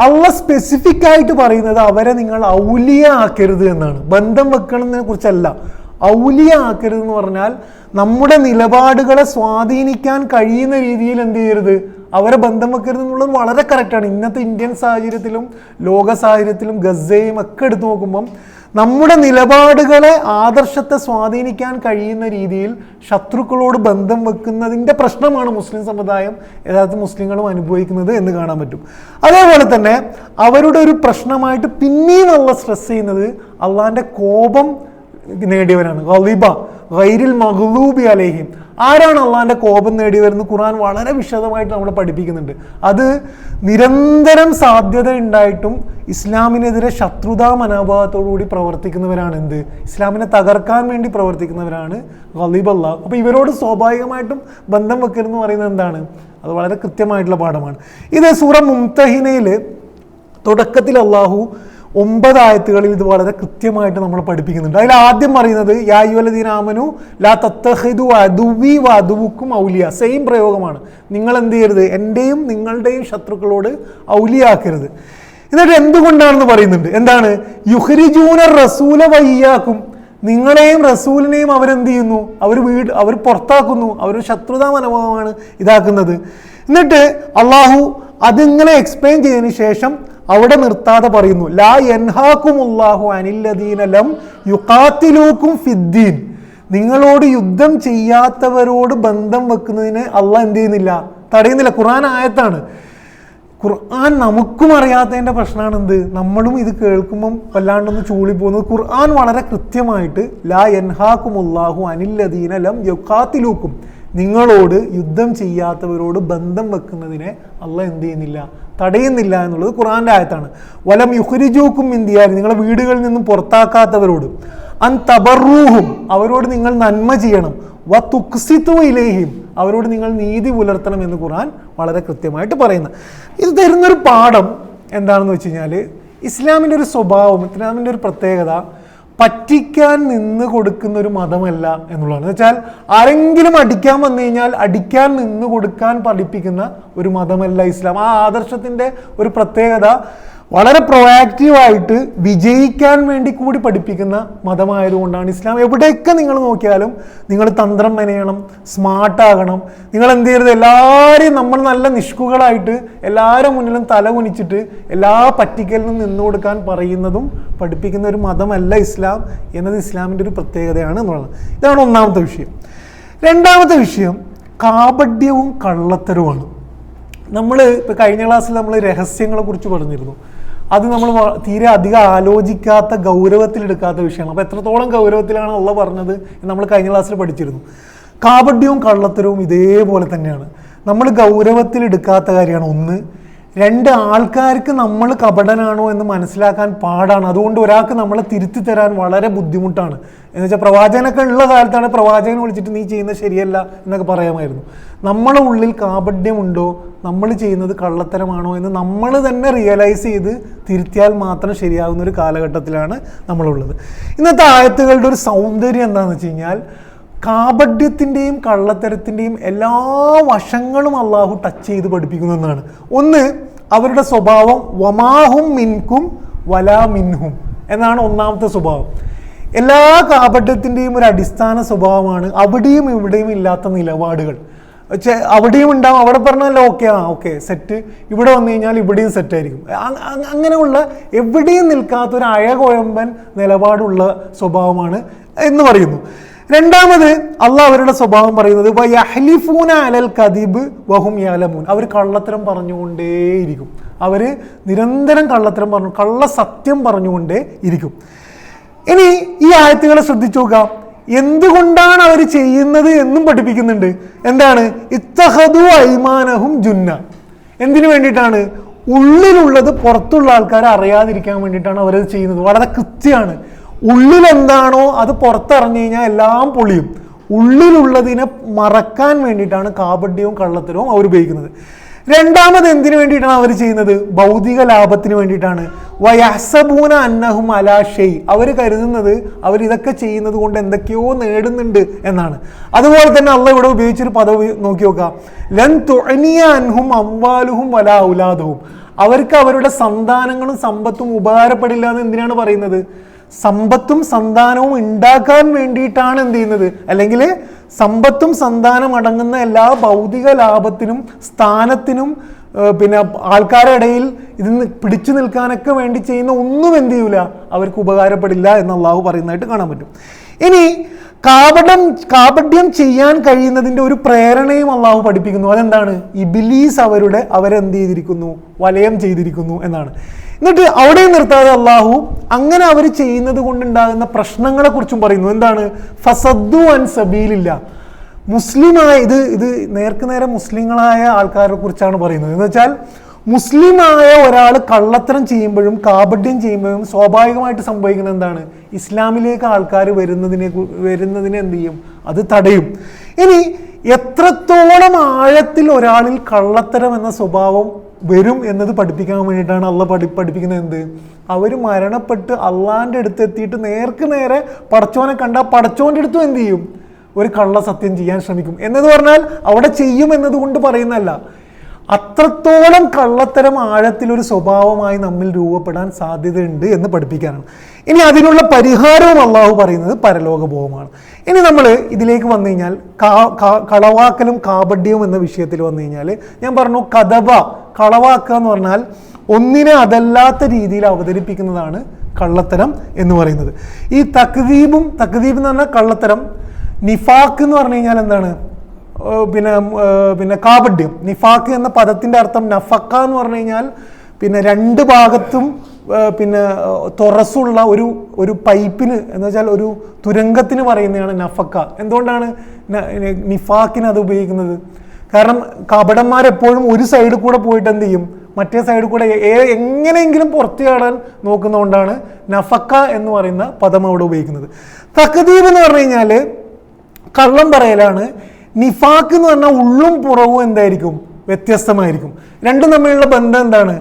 അള്ളാഹ് സ്പെസിഫിക് ആയിട്ട് പറയുന്നത് അവരെ നിങ്ങൾ ഔലിയ ആക്കരുത് എന്നാണ്. ബന്ധം വെക്കണതിനെ കുറിച്ചല്ല. ഔലിയ ആക്കരുത് എന്ന് പറഞ്ഞാൽ നമ്മുടെ നിലപാടുകളെ സ്വാധീനിക്കാൻ കഴിയുന്ന രീതിയിൽ എന്ത് ചെയ്യരുത്, അവരെ ബന്ധം വെക്കരുത് എന്നുള്ളത് വളരെ കറക്റ്റാണ്. ഇന്നത്തെ ഇന്ത്യൻ സാഹചര്യത്തിലും ലോക സാഹചര്യത്തിലും ഗസയും ഒക്കെ എടുത്തു നോക്കുമ്പം നമ്മുടെ നിലപാടുകളെ, ആദർശത്തെ സ്വാധീനിക്കാൻ കഴിയുന്ന രീതിയിൽ ശത്രുക്കളോട് ബന്ധം വെക്കുന്നതിൻ്റെ പ്രശ്നമാണ് മുസ്ലിം സമുദായം യഥാർത്ഥ മുസ്ലിങ്ങളും അനുഭവിക്കുന്നത് എന്ന് കാണാൻ പറ്റും. അതേപോലെ തന്നെ അവരുടെ ഒരു പ്രശ്നമായിട്ട് പിന്നെയും അള്ളാഹ് സ്ട്രെസ് ചെയ്യുന്നത് അള്ളാഹിൻ്റെ കോപം നേടിയവരാണ്. ഗളിബ ഗൈരിൽ മഗ്ലൂബി അലൈഹിം, ആരാണ് അള്ളാഹിൻ്റെ കോപം നേടിയവരെന്ന് ഖുർആൻ വളരെ വിശദമായിട്ട് നമ്മളെ പഠിപ്പിക്കുന്നുണ്ട്. അത് നിരന്തരം സാധ്യത ഉണ്ടായിട്ടും ഇസ്ലാമിനെതിരെ ശത്രുതാ മനോഭാവത്തോടുകൂടി പ്രവർത്തിക്കുന്നവരാണ്. എന്ത്, ഇസ്ലാമിനെ തകർക്കാൻ വേണ്ടി പ്രവർത്തിക്കുന്നവരാണ് ഗളിബല്ല. അപ്പോൾ ഇവരോട് സ്വാഭാവികമായിട്ടും ബന്ധം വെക്കരുതെന്ന് പറയുന്നത് എന്താണ്, അത് വളരെ കൃത്യമായിട്ടുള്ള പാഠമാണ്. ഇത് സൂറ മുംതഹിനയിൽ തുടക്കത്തിൽ അള്ളാഹു 9 ആയത്തുകളിൽ ഇത് വളരെ കൃത്യമായിട്ട് നമ്മൾ പഠിപ്പിക്കുന്നുണ്ട്. അതിൽ ആദ്യം പറയുന്നത് യാ അയ്യുഹല്ലദീന ആമനു ലാ തത്തഖിദു അദുവി വഅദുവുക്കും ഔലിയ. സെയിം പ്രയോഗമാണ്. നിങ്ങൾ എന്ത് ചെയ്യരുത്, എൻ്റെയും നിങ്ങളുടെയും ശത്രുക്കളോട് ഔലിയാക്കരുത്. എന്നിട്ട് എന്തുകൊണ്ടാണെന്ന് പറയുന്നുണ്ട്. എന്താണ്, യുഖ്രിജൂന റസൂല വയ്യാക്കും, നിങ്ങളെയും റസൂലിനെയും അവരെന്ത് ചെയ്യുന്നു, അവർ പുറത്താക്കുന്നു. അവർ ശത്രുതാ മനോഭാവമാണ് ഇതാക്കുന്നത്. എന്നിട്ട് അള്ളാഹു അതിങ്ങനെ എക്സ്പ്ലെയിൻ ചെയ്തതിന് ശേഷം അവിടെ നിർത്താതെ പറയുന്നു, ലാ യൻഹാകുമുല്ലാഹു അനില്ലദീന ലം യുഖാതിലൂകും ഫിദ്ദീൻ. നിങ്ങളോട് യുദ്ധം ചെയ്യാത്തവരോട് ബന്ധം വെക്കുന്നതിന് അള്ളാഹ് എന്ത് ചെയ്യുന്നില്ല, തടയുന്നില്ല. ഖുർആൻ ആയത്താണ്. ഖുർആൻ നമുക്കും അറിയാത്തതിൻ്റെ പ്രശ്നമാണ് എന്ത്, നമ്മളും ഇത് കേൾക്കുമ്പം വല്ലാണ്ടൊന്ന് ചൂളി പോകുന്നത്. ഖുർആൻ വളരെ കൃത്യമായിട്ട് ലാ യൻഹാകുമുല്ലാഹു അനില്ലദീന ലം യുഖാതിലൂകും, നിങ്ങളോട് യുദ്ധം ചെയ്യാത്തവരോട് ബന്ധം വെക്കുന്നതിനെ അള്ളാഹ് എന്ത് ചെയ്യുന്നില്ല, തടയുന്നില്ല എന്നുള്ളത് ഖുർആൻ്റെ ആയത്താണ്. വലം യുഖ്രിജൂക്കും മിൻ ദിയാരിഹിം, നിങ്ങളെ വീടുകളിൽ നിന്നും പുറത്താക്കാത്തവരോട്, അൻ തബറൂഹും, അവരോട് നിങ്ങൾ നന്മ ചെയ്യണം, വ തുഖ്സിതു ഇലൈഹിം, അവരോട് നിങ്ങൾ നീതി പുലർത്തണം എന്ന് ഖുർആൻ വളരെ കൃത്യമായിട്ട് പറയുന്നത്. ഇത് തരുന്നൊരു പാഠം എന്താണെന്ന് വെച്ച് കഴിഞ്ഞാൽ, ഇസ്ലാമിൻ്റെ ഒരു സ്വഭാവം, ഇസ്ലാമിൻ്റെ ഒരു പ്രത്യേകത പറ്റിക്കാൻ നിന്ന് കൊടുക്കുന്ന ഒരു മതമല്ല എന്നുള്ളതാണ്. എന്ന് വെച്ചാൽ ആരെങ്കിലും അടിക്കാൻ വന്നു കഴിഞ്ഞാൽ അടിക്കാൻ നിന്ന് കൊടുക്കാൻ പഠിപ്പിക്കുന്ന ഒരു മതമല്ല ഇസ്ലാം. ആ ആദർശത്തിൻ്റെ ഒരു പ്രത്യേകത വളരെ പ്രൊആക്റ്റീവായിട്ട് വിജയിക്കാൻ വേണ്ടി കൂടി പഠിപ്പിക്കുന്ന മതമായതുകൊണ്ടാണ് ഇസ്ലാം. എവിടെയൊക്കെ നിങ്ങൾ നോക്കിയാലും നിങ്ങൾ തന്ത്രം മെനയണം, സ്മാർട്ടാകണം, നിങ്ങൾ എന്ത് ചെയ്യരുത്, എല്ലാവരെയും നമ്മൾ നല്ല നിഷ്കുകളായിട്ട് എല്ലാവരും മുന്നിലും തല കുനിച്ചിട്ട് എല്ലാ പറ്റിക്കലിനും നിന്നു കൊടുക്കാൻ പറയുന്നതും പഠിപ്പിക്കുന്ന ഒരു മതമല്ല ഇസ്ലാം എന്നത് ഇസ്ലാമിൻ്റെ ഒരു പ്രത്യേകതയാണ് എന്നുള്ളത്. ഇതാണ് ഒന്നാമത്തെ വിഷയം. രണ്ടാമത്തെ വിഷയം കാപഢ്യവും കള്ളത്തരവുമാണ്. നമ്മൾ ഇപ്പോൾ കഴിഞ്ഞ ക്ലാസ്സിൽ നമ്മൾ രഹസ്യങ്ങളെ കുറിച്ച് പറഞ്ഞിരുന്നു. അത് നമ്മൾ തീരെ അധികം ആലോചിക്കാത്ത, ഗൗരവത്തിലെടുക്കാത്ത വിഷയമാണ്. അപ്പോൾ എത്രത്തോളം ഗൗരവത്തിലാണ് അള്ളാഹ് പറഞ്ഞത് എന്ന് നമ്മൾ കഴിഞ്ഞ ക്ലാസ്സിൽ പഠിച്ചിരുന്നു. കാപഢ്യവും കള്ളത്തരവും ഇതേപോലെ തന്നെയാണ്. നമ്മൾ ഗൗരവത്തിലെടുക്കാത്ത കാര്യമാണ് ഒന്ന്. രണ്ട്, ആൾക്കാർക്ക് നമ്മൾ കപടനാണോ എന്ന് മനസ്സിലാക്കാൻ പാടാണ്. അതുകൊണ്ട് ഒരാൾക്ക് നമ്മളെ തിരുത്തി തരാൻ വളരെ ബുദ്ധിമുട്ടാണ്. എന്ന് വെച്ചാൽ പ്രവാചകനൊക്കെ ഉള്ള കാലത്താണ് പ്രവാചകനെ വിളിച്ചിട്ട് നീ ചെയ്യുന്നത് ശരിയല്ല എന്നൊക്കെ പറയാമായിരുന്നു. നമ്മളെ ഉള്ളിൽ കാപഢ്യമുണ്ടോ, നമ്മൾ ചെയ്യുന്നത് കള്ളത്തരമാണോ എന്ന് നമ്മൾ തന്നെ റിയലൈസ് ചെയ്ത് തിരുത്തിയാൽ മാത്രം ശരിയാകുന്ന ഒരു കാലഘട്ടത്തിലാണ് നമ്മളുള്ളത്. ഇന്നത്തെ ആയത്തുകളുടെ ഒരു സൗന്ദര്യം എന്താണെന്ന് വെച്ച് കഴിഞ്ഞാൽ, കാപഢ്യത്തിൻ്റെയും കള്ളത്തരത്തിൻ്റെയും എല്ലാ വശങ്ങളും അള്ളാഹു ടച്ച് ചെയ്ത് പഠിപ്പിക്കുന്നു എന്നാണ്. ഒന്ന്, അവരുടെ സ്വഭാവം വമാഹും മിൻകും വലാ മിൻഹും എന്നാണ് ഒന്നാമത്തെ സ്വഭാവം. എല്ലാ കാപഢ്യത്തിൻ്റെയും ഒരു അടിസ്ഥാന സ്വഭാവമാണ് അവിടെയും ഇവിടെയും ഇല്ലാത്ത നിലപാടുകൾ. അവിടെയും ഉണ്ടാവും, അവിടെ പറഞ്ഞാൽ ഓക്കെ സെറ്റ്, ഇവിടെ വന്നു കഴിഞ്ഞാൽ ഇവിടെയും സെറ്റായിരിക്കും. അങ്ങനെയുള്ള എവിടെയും നിൽക്കാത്ത ഒരു അഴകൊഴമ്പൻ നിലപാടുള്ള സ്വഭാവമാണ് എന്ന് പറയുന്നു. രണ്ടാമത് അള്ളാഹ് അവരുടെ സ്വഭാവം പറയുന്നത് വയഹ്ലിഫൂന അലൽ കദിബ് വഹും യഅലമൂൻ, അവർ കള്ളത്തരം പറഞ്ഞുകൊണ്ടേയിരിക്കും. അവർ നിരന്തരം കള്ളത്തരം പറഞ്ഞു, കള്ളസത്യം പറഞ്ഞുകൊണ്ടേ ഇരിക്കും. ഇനി ഈ ആയത്തുകളെ ശ്രദ്ധിച്ചു നോക്കാം. എന്തുകൊണ്ടാണ് അവർ ചെയ്യുന്നത് എന്നും പഠിപ്പിക്കുന്നുണ്ട്. എന്താണ്? ഇത്തഹദു ഐമാനഹും ജുന്ന. എന്തിനു വേണ്ടിയിട്ടാണ്? ഉള്ളിലുള്ളത് പുറത്തുള്ള ആൾക്കാരെ അറിയാതിരിക്കാൻ വേണ്ടിയിട്ടാണ് അവരത് ചെയ്യുന്നത്. വളരെ കൃത്യമാണ്. ഉള്ളിലെന്താണോ അത് പുറത്തിറങ്ങി കഴിഞ്ഞാൽ എല്ലാം പൊളിയും. ഉള്ളിലുള്ളതിനെ മറക്കാൻ വേണ്ടിയിട്ടാണ് കാപഢ്യവും കള്ളത്തരവും അവർ ഉപയോഗിക്കുന്നത്. രണ്ടാമത് എന്തിനു വേണ്ടിയിട്ടാണ് അവർ ചെയ്യുന്നത്? ഭൗതിക ലാഭത്തിന് വേണ്ടിയിട്ടാണ്. വയഹ്സബൂന അന്നഹും അലാ ഷൈ, അവർ കരുതുന്നത് അവർ ഇതൊക്കെ ചെയ്യുന്നത് കൊണ്ട് എന്തൊക്കെയോ നേടുന്നുണ്ട് എന്നാണ്. അതുപോലെ തന്നെ അള്ളാഹ് ഇവിടെ ഉപയോഗിച്ചൊരു പദം നോക്കി നോക്കാം, ലൻ തുഅനിയ അൻഹും അംവാലുഹും വലാ ഔലാദുഹും, അവർക്ക് അവരുടെ സന്താനങ്ങളും സമ്പത്തും ഉപകാരപ്പെടില്ല എന്ന് എന്തിനാണ് പറയുന്നത്? സമ്പത്തും സന്താനവും ഉണ്ടാക്കാൻ വേണ്ടിയിട്ടാണ് എന്ത് ചെയ്യുന്നത്. അല്ലെങ്കിൽ സമ്പത്തും സന്താനം അടങ്ങുന്ന എല്ലാ ഭൗതിക ലാഭത്തിനും സ്ഥാനത്തിനും പിന്നെ ആൾക്കാരുടെ ഇടയിൽ ഇതിന് പിടിച്ചു നിൽക്കാനൊക്കെ വേണ്ടി ചെയ്യുന്ന ഒന്നും എന്ത് ചെയ്യൂല, അവർക്ക് ഉപകാരപ്പെടില്ല എന്ന് അള്ളാഹു പറയുന്നതായിട്ട് കാണാൻ പറ്റും. ഇനി കാപഢ്യം ചെയ്യാൻ കഴിയുന്നതിൻ്റെ ഒരു പ്രേരണയും അള്ളാഹു പഠിപ്പിക്കുന്നു. അതെന്താണ്? ഇബ്ലീസ് അവരെന്ത് ചെയ്തിരിക്കുന്നു? വലയം ചെയ്തിരിക്കുന്നു എന്നാണ്. എന്നിട്ട് അവിടെ നിർത്താതെ അള്ളാഹു അങ്ങനെ അവർ ചെയ്യുന്നത് കൊണ്ടുണ്ടാകുന്ന പ്രശ്നങ്ങളെ കുറിച്ചും പറയുന്നു. എന്താണ്? ഫസദ്ദു അൻ സബീലില്ല, മുസ്ലിമായ ഇത് നേർക്ക് നേരെ മുസ്ലിങ്ങളായ ആൾക്കാരെ കുറിച്ചാണ് പറയുന്നത്. എന്ന് വെച്ചാൽ മുസ്ലിമായ ഒരാൾ കള്ളത്തരം ചെയ്യുമ്പോഴും കാപഢ്യം ചെയ്യുമ്പോഴും സ്വാഭാവികമായിട്ട് സംഭവിക്കുന്നത് എന്താണ്? ഇസ്ലാമിലേക്ക് ആൾക്കാർ വരുന്നതിനെ എന്ത് ചെയ്യും? അത് തടയും. ഇനി എത്രത്തോളം ആഴത്തിൽ ഒരാളിൽ കള്ളത്തരം എന്ന സ്വഭാവം വരും എന്നത് പഠിപ്പിക്കാൻ വേണ്ടിയിട്ടാണ് അള്ളാഹ് പഠിപ്പിക്കുന്നത്. എന്ത്? അവർ മരണപ്പെട്ട് അള്ളാഹിൻ്റെ അടുത്ത് എത്തിയിട്ട് നേർക്ക് നേരെ പടച്ചോനെ കണ്ടാൽ പടച്ചോൻ്റെ അടുത്തും എന്ത് ചെയ്യും? ഒരു കള്ളസത്യം ചെയ്യാൻ ശ്രമിക്കും. എന്നത് പറഞ്ഞാൽ അവിടെ ചെയ്യും എന്നതുകൊണ്ട് പറയുന്നതല്ല, അത്രത്തോളം കള്ളത്തരം ആഴത്തിലൊരു സ്വഭാവമായി നമ്മിൽ രൂപപ്പെടാൻ സാധ്യതയുണ്ട് എന്ന് പഠിപ്പിക്കാനാണ്. ഇനി അതിനുള്ള പരിഹാരവും അള്ളാഹു പറയുന്നത് പരലോകബോധമാണ്. ഇനി നമ്മൾ ഇതിലേക്ക് വന്നു കഴിഞ്ഞാൽ കളവാക്കലും കാപഢ്യവും എന്ന വിഷയത്തിൽ വന്നു കഴിഞ്ഞാൽ ഞാൻ പറഞ്ഞു, കളവാക്കുക എന്ന് പറഞ്ഞാൽ ഒന്നിനെ അതല്ലാത്ത രീതിയിൽ അവതരിപ്പിക്കുന്നതാണ് കള്ളത്തരം എന്ന് പറയുന്നത്. ഈ തക്ദീബ് എന്ന് പറഞ്ഞാൽ കള്ളത്തരം. നിഫാഖ് എന്ന് പറഞ്ഞു കഴിഞ്ഞാൽ എന്താണ്? പിന്നെ കാപഡ്യം. നിഫാഖ് എന്ന പദത്തിന്റെ അർത്ഥം നഫക്ക എന്ന് പറഞ്ഞു കഴിഞ്ഞാൽ പിന്നെ രണ്ട് ഭാഗത്തും പിന്നെ തുറസുള്ള ഒരു പൈപ്പിന് എന്ന് വെച്ചാൽ ഒരു തുരങ്കത്തിന് പറയുന്നതാണ് നഫക്ക. എന്തുകൊണ്ടാണ് നിഫാഖിന് അത് ഉപയോഗിക്കുന്നത്? കാരണം കപടന്മാരെപ്പോഴും ഒരു സൈഡിൽ കൂടെ പോയിട്ട് എന്ത് ചെയ്യും, മറ്റേ സൈഡിൽ കൂടെ എങ്ങനെയെങ്കിലും പുറത്തു ചാടാൻ നോക്കുന്നതുകൊണ്ടാണ് നഫക്ക എന്ന് പറയുന്ന പദം അവിടെ ഉപയോഗിക്കുന്നത്. തക്ദീബ് എന്ന് പറഞ്ഞു കഴിഞ്ഞാൽ കള്ളം പറയലാണ്. നിഫാഖ് എന്ന് പറഞ്ഞാൽ ഉള്ളും പുറവും എന്തായിരിക്കും? വ്യത്യസ്തമായിരിക്കും. രണ്ടും തമ്മിലുള്ള ബന്ധം എന്താണ്?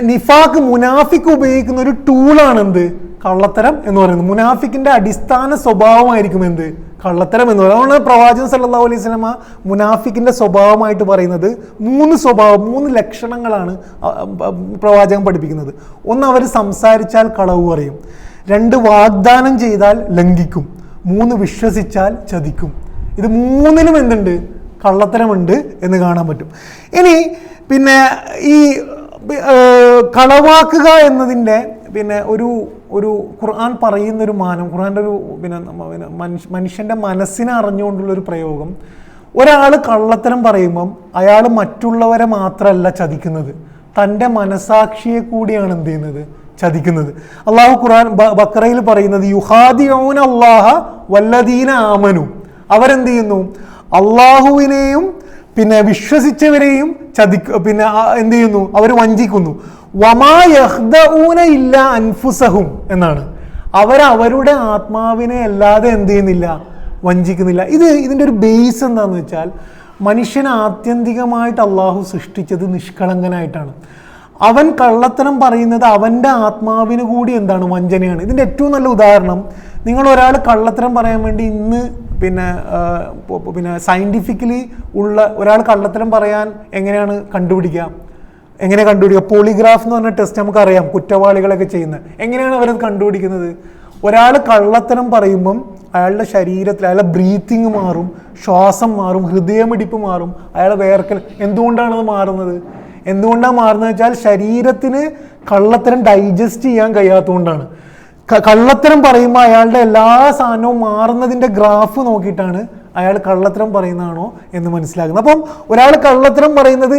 നിഫാഖ് മുനാഫിക്ക് ഉപയോഗിക്കുന്ന ഒരു ടൂളാണ് എന്ത്? കള്ളത്തരം എന്ന് പറയുന്നത്. മുനാഫിക്കിന്റെ അടിസ്ഥാന സ്വഭാവമായിരിക്കും എന്ത്? കള്ളത്തരം എന്ന് പറയുന്നത്. അതുകൊണ്ട് പ്രവാചകൻ സല്ലല്ലാഹു അലൈഹി വസല്ലമ മുനാഫിക്കിന്റെ സ്വഭാവമായിട്ട് പറയുന്നത് 3 ലക്ഷണങ്ങളാണ് പ്രവാചകൻ പഠിപ്പിക്കുന്നത്. ഒന്ന്, അവർ സംസാരിച്ചാൽ കളവ് പറയും. 2, വാഗ്ദാനം ചെയ്താൽ ലംഘിക്കും. 3, വിശ്വസിച്ചാൽ ചതിക്കും. ഇത് 3നും എന്തുണ്ട്? കള്ളത്തരമുണ്ട് എന്ന് കാണാൻ പറ്റും. ഇനി പിന്നെ ഈ കളവാക്കുക എന്നതിൻ്റെ പിന്നെ ഒരു ഖുർആൻ പറയുന്നൊരു മാനം, ഖുർആൻ്റെ ഒരു പിന്നെ മനുഷ്യൻ്റെ മനസ്സിനെ അറിഞ്ഞുകൊണ്ടുള്ളൊരു പ്രയോഗം. ഒരാൾ കള്ളത്തരം പറയുമ്പം അയാൾ മറ്റുള്ളവരെ മാത്രമല്ല ചതിക്കുന്നത്, തൻ്റെ മനസാക്ഷിയെ കൂടിയാണ് എന്ത് ചെയ്യുന്നത്? ചതിക്കുന്നത്. അള്ളാഹു ഖുർആൻ ബഖറയിൽ പറയുന്നത് യുഹാദിഊന അല്ലാഹ വല്ലദീന ആമനു. അവരെന്ത് ചെയ്യുന്നു? അള്ളാഹുവിനെയും പിന്നെ വിശ്വസിച്ചവരെയും പിന്നെ എന്ത് ചെയ്യുന്നു? അവർ വഞ്ചിക്കുന്നു. വമാ യഖ്ദഊന ഇല്ലാ അൻഫുസഹും എന്നാണ്. അവരവരുടെ ആത്മാവിനെ അല്ലാതെ എന്ത് ചെയ്യുന്നില്ല? വഞ്ചിക്കുന്നില്ല. ഇതിൻ്റെ ഒരു ബേസ് എന്താണെന്ന് വെച്ചാൽ, മനുഷ്യനെ ആത്യന്തികമായിട്ട് അള്ളാഹു സൃഷ്ടിച്ചത് നിഷ്കളങ്കനായിട്ടാണ്. അവൻ കള്ളത്തരം പറയുന്നത് അവൻ്റെ ആത്മാവിന് കൂടി എന്താണ്? വഞ്ചനയാണ്. ഇതിൻ്റെ ഏറ്റവും നല്ല ഉദാഹരണം, നിങ്ങൾ ഒരാൾ കള്ളത്തരം പറയാൻ വേണ്ടി ഇന്ന് പിന്നെ സയൻറ്റിഫിക്കലി ഉള്ള ഒരാൾ കള്ളത്തരം പറയാൻ എങ്ങനെ കണ്ടുപിടിക്കുക? പോളിഗ്രാഫ് എന്ന് പറഞ്ഞ ടെസ്റ്റ് നമുക്കറിയാം, കുറ്റവാളികളൊക്കെ ചെയ്യുന്നത്. എങ്ങനെയാണ് അവരത് കണ്ടുപിടിക്കുന്നത്? ഒരാൾ കള്ളത്തരം പറയുമ്പം അയാളുടെ ശരീരത്തിൽ അയാളുടെ ബ്രീത്തിങ് മാറും, ശ്വാസം മാറും, ഹൃദയമിടിപ്പ് മാറും, അയാളെ വേർക്കൽ. എന്തുകൊണ്ടാണത് മാറുന്നത്? എന്തുകൊണ്ടാണ് മാറുന്നത് വെച്ചാൽ ശരീരത്തിന് കള്ളത്തരം ഡൈജസ്റ്റ് ചെയ്യാൻ കഴിയാത്തതുകൊണ്ടാണ്. കള്ളത്തരം പറയുമ്പോൾ അയാളുടെ എല്ലാ സാധനവും മാറുന്നതിൻ്റെ ഗ്രാഫ് നോക്കിയിട്ടാണ് അയാൾ കള്ളത്തരം പറയുന്നതാണോ എന്ന് മനസ്സിലാക്കുന്നത്. അപ്പം ഒരാൾ കള്ളത്തരം പറയുന്നത്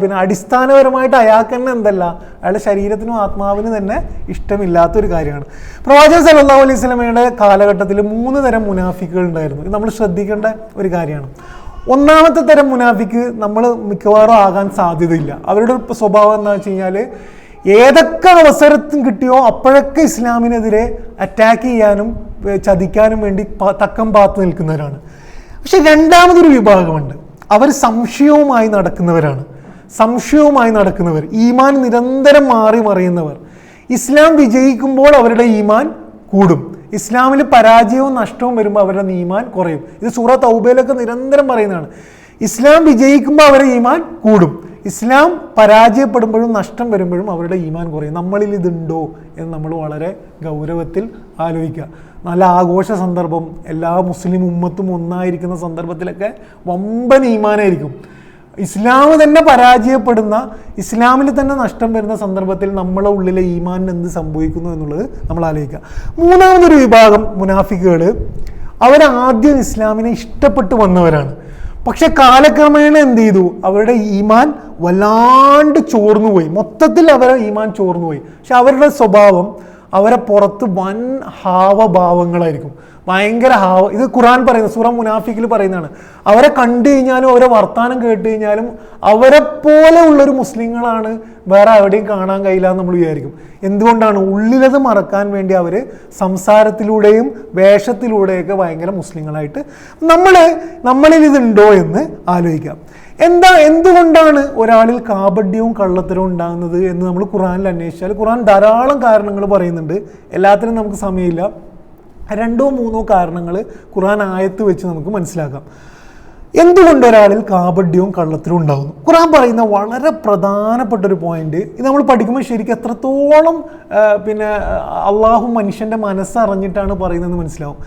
പിന്നെ അടിസ്ഥാനപരമായിട്ട് അയാൾക്ക് തന്നെ എന്തല്ല, അയാളുടെ ശരീരത്തിനും ആത്മാവിനും തന്നെ ഇഷ്ടമില്ലാത്തൊരു കാര്യമാണ്. പ്രവാചകൻ സല്ലല്ലാഹു അലൈഹി വസല്ലമയുടെ കാലഘട്ടത്തിൽ 3 തരം മുനാഫിക്കുകൾ ഉണ്ടായിരുന്നു. ഇത് നമ്മൾ ശ്രദ്ധിക്കേണ്ട ഒരു കാര്യമാണ്. ഒന്നാമത്തെ തരം മുനാഫിക്ക് നമ്മൾ മിക്കവാറും ആകാൻ സാധ്യതയില്ല. അവരുടെ സ്വഭാവം എന്താ വെച്ച് കഴിഞ്ഞാൽ, ഏതൊക്കെ അവസരത്തും കിട്ടിയോ അപ്പോഴൊക്കെ ഇസ്ലാമിനെതിരെ അറ്റാക്ക് ചെയ്യാനും ചതിക്കാനും വേണ്ടി തക്കം പാത്ത് നിൽക്കുന്നവരാണ്. പക്ഷെ രണ്ടാമതൊരു വിഭാഗമുണ്ട്, അവർ സംശയവുമായി നടക്കുന്നവർ, ഈമാൻ നിരന്തരം മാറി മറിയുന്നവർ. ഇസ്ലാം വിജയിക്കുമ്പോൾ അവരുടെ ഈമാൻ കൂടും, ഇസ്ലാമിൽ പരാജയവും നഷ്ടവും വരുമ്പോൾ അവരുടെ ഈമാൻ കുറയും. ഇത് സൂറ തൗബയിലൊക്കെ നിരന്തരം പറയുന്നതാണ്. ഇസ്ലാം വിജയിക്കുമ്പോൾ അവരുടെ ഈമാൻ കൂടും, ഇസ്ലാം പരാജയപ്പെടുമ്പോഴും നഷ്ടം വരുമ്പോഴും അവരുടെ ഈമാൻ കുറയും. നമ്മളിൽ ഇതുണ്ടോ എന്ന് നമ്മൾ വളരെ ഗൗരവത്തിൽ ആലോചിക്കുക. നല്ല ആഘോഷ സന്ദർഭം, എല്ലാ മുസ്ലിം ഉമ്മത്തും ഒന്നായിരിക്കുന്ന സന്ദർഭത്തിലൊക്കെ വമ്പൻ ഈമാനായിരിക്കും. ഇസ്ലാം തന്നെ പരാജയപ്പെടുന്ന, ഇസ്ലാമിൽ തന്നെ നഷ്ടം വരുന്ന സന്ദർഭത്തിൽ നമ്മളെ ഉള്ളിലെ ഈമാനിന് എന്ത് സംഭവിക്കുന്നു എന്നുള്ളത് നമ്മൾ ആലോചിക്കുക. മൂന്നാമതൊരു വിഭാഗം മുനാഫിക്കുകൾ, അവരാദ്യം ഇസ്ലാമിനെ ഇഷ്ടപ്പെട്ടു വന്നവരാണ്. പക്ഷെ കാലക്രമേണ എന്ത് ചെയ്തു? അവരുടെ ഈമാൻ വല്ലാണ്ട് ചോർന്നുപോയി, മൊത്തത്തിൽ അവരുടെ ഈമാൻ ചോർന്നുപോയി. പക്ഷെ അവരുടെ സ്വഭാവം, അവരെ പുറത്ത് വൻ ഹാവഭാവങ്ങളായിരിക്കും, ഭയങ്കര ഇത് ഖുർആൻ പറയുന്നത്, സൂറ മുനാഫിക്കിൽ പറയുന്നതാണ്. അവരെ കണ്ടു കഴിഞ്ഞാലും അവരെ വർത്താനം കേട്ട് കഴിഞ്ഞാലും അവരെ പോലെ ഉള്ളൊരു മുസ്ലിങ്ങളാണ് വേറെ എവിടെയും കാണാൻ കഴിയില്ല എന്ന് നമ്മൾ വിചാരിക്കും. എന്തുകൊണ്ടാണ്? ഉള്ളിലത് മറക്കാൻ വേണ്ടി അവർ സംസാരത്തിലൂടെയും വേഷത്തിലൂടെയൊക്കെ ഭയങ്കര മുസ്ലിങ്ങളായിട്ട്. നമ്മളിൽ ഇതുണ്ടോ എന്ന് ആലോചിക്കാം. എന്തുകൊണ്ടാണ് ഒരാളിൽ കാപഡ്യവും കള്ളത്തരവും ഉണ്ടാകുന്നത് എന്ന് നമ്മൾ ഖുർആനിൽ അന്വേഷിച്ചാൽ ഖുർആൻ ധാരാളം കാരണങ്ങൾ പറയുന്നുണ്ട്. എല്ലാത്തിനും നമുക്ക് സമയമില്ല. 2-3 കാരണങ്ങൾ ഖുർആൻ ആയത്ത് വെച്ച് നമുക്ക് മനസ്സിലാക്കാം. എന്തുകൊണ്ട് ഒരാളിൽ കാപഡ്യവും കള്ളത്തരവും ഉണ്ടാകുന്നു? ഖുർആൻ പറയുന്ന വളരെ പ്രധാനപ്പെട്ടൊരു പോയിന്റ്, ഇത് നമ്മൾ പഠിക്കുമ്പോൾ ശരിക്കും എത്രത്തോളം അള്ളാഹു മനുഷ്യൻ്റെ മനസ്സറിഞ്ഞിട്ടാണ് പറയുന്നതെന്ന് മനസ്സിലാവും.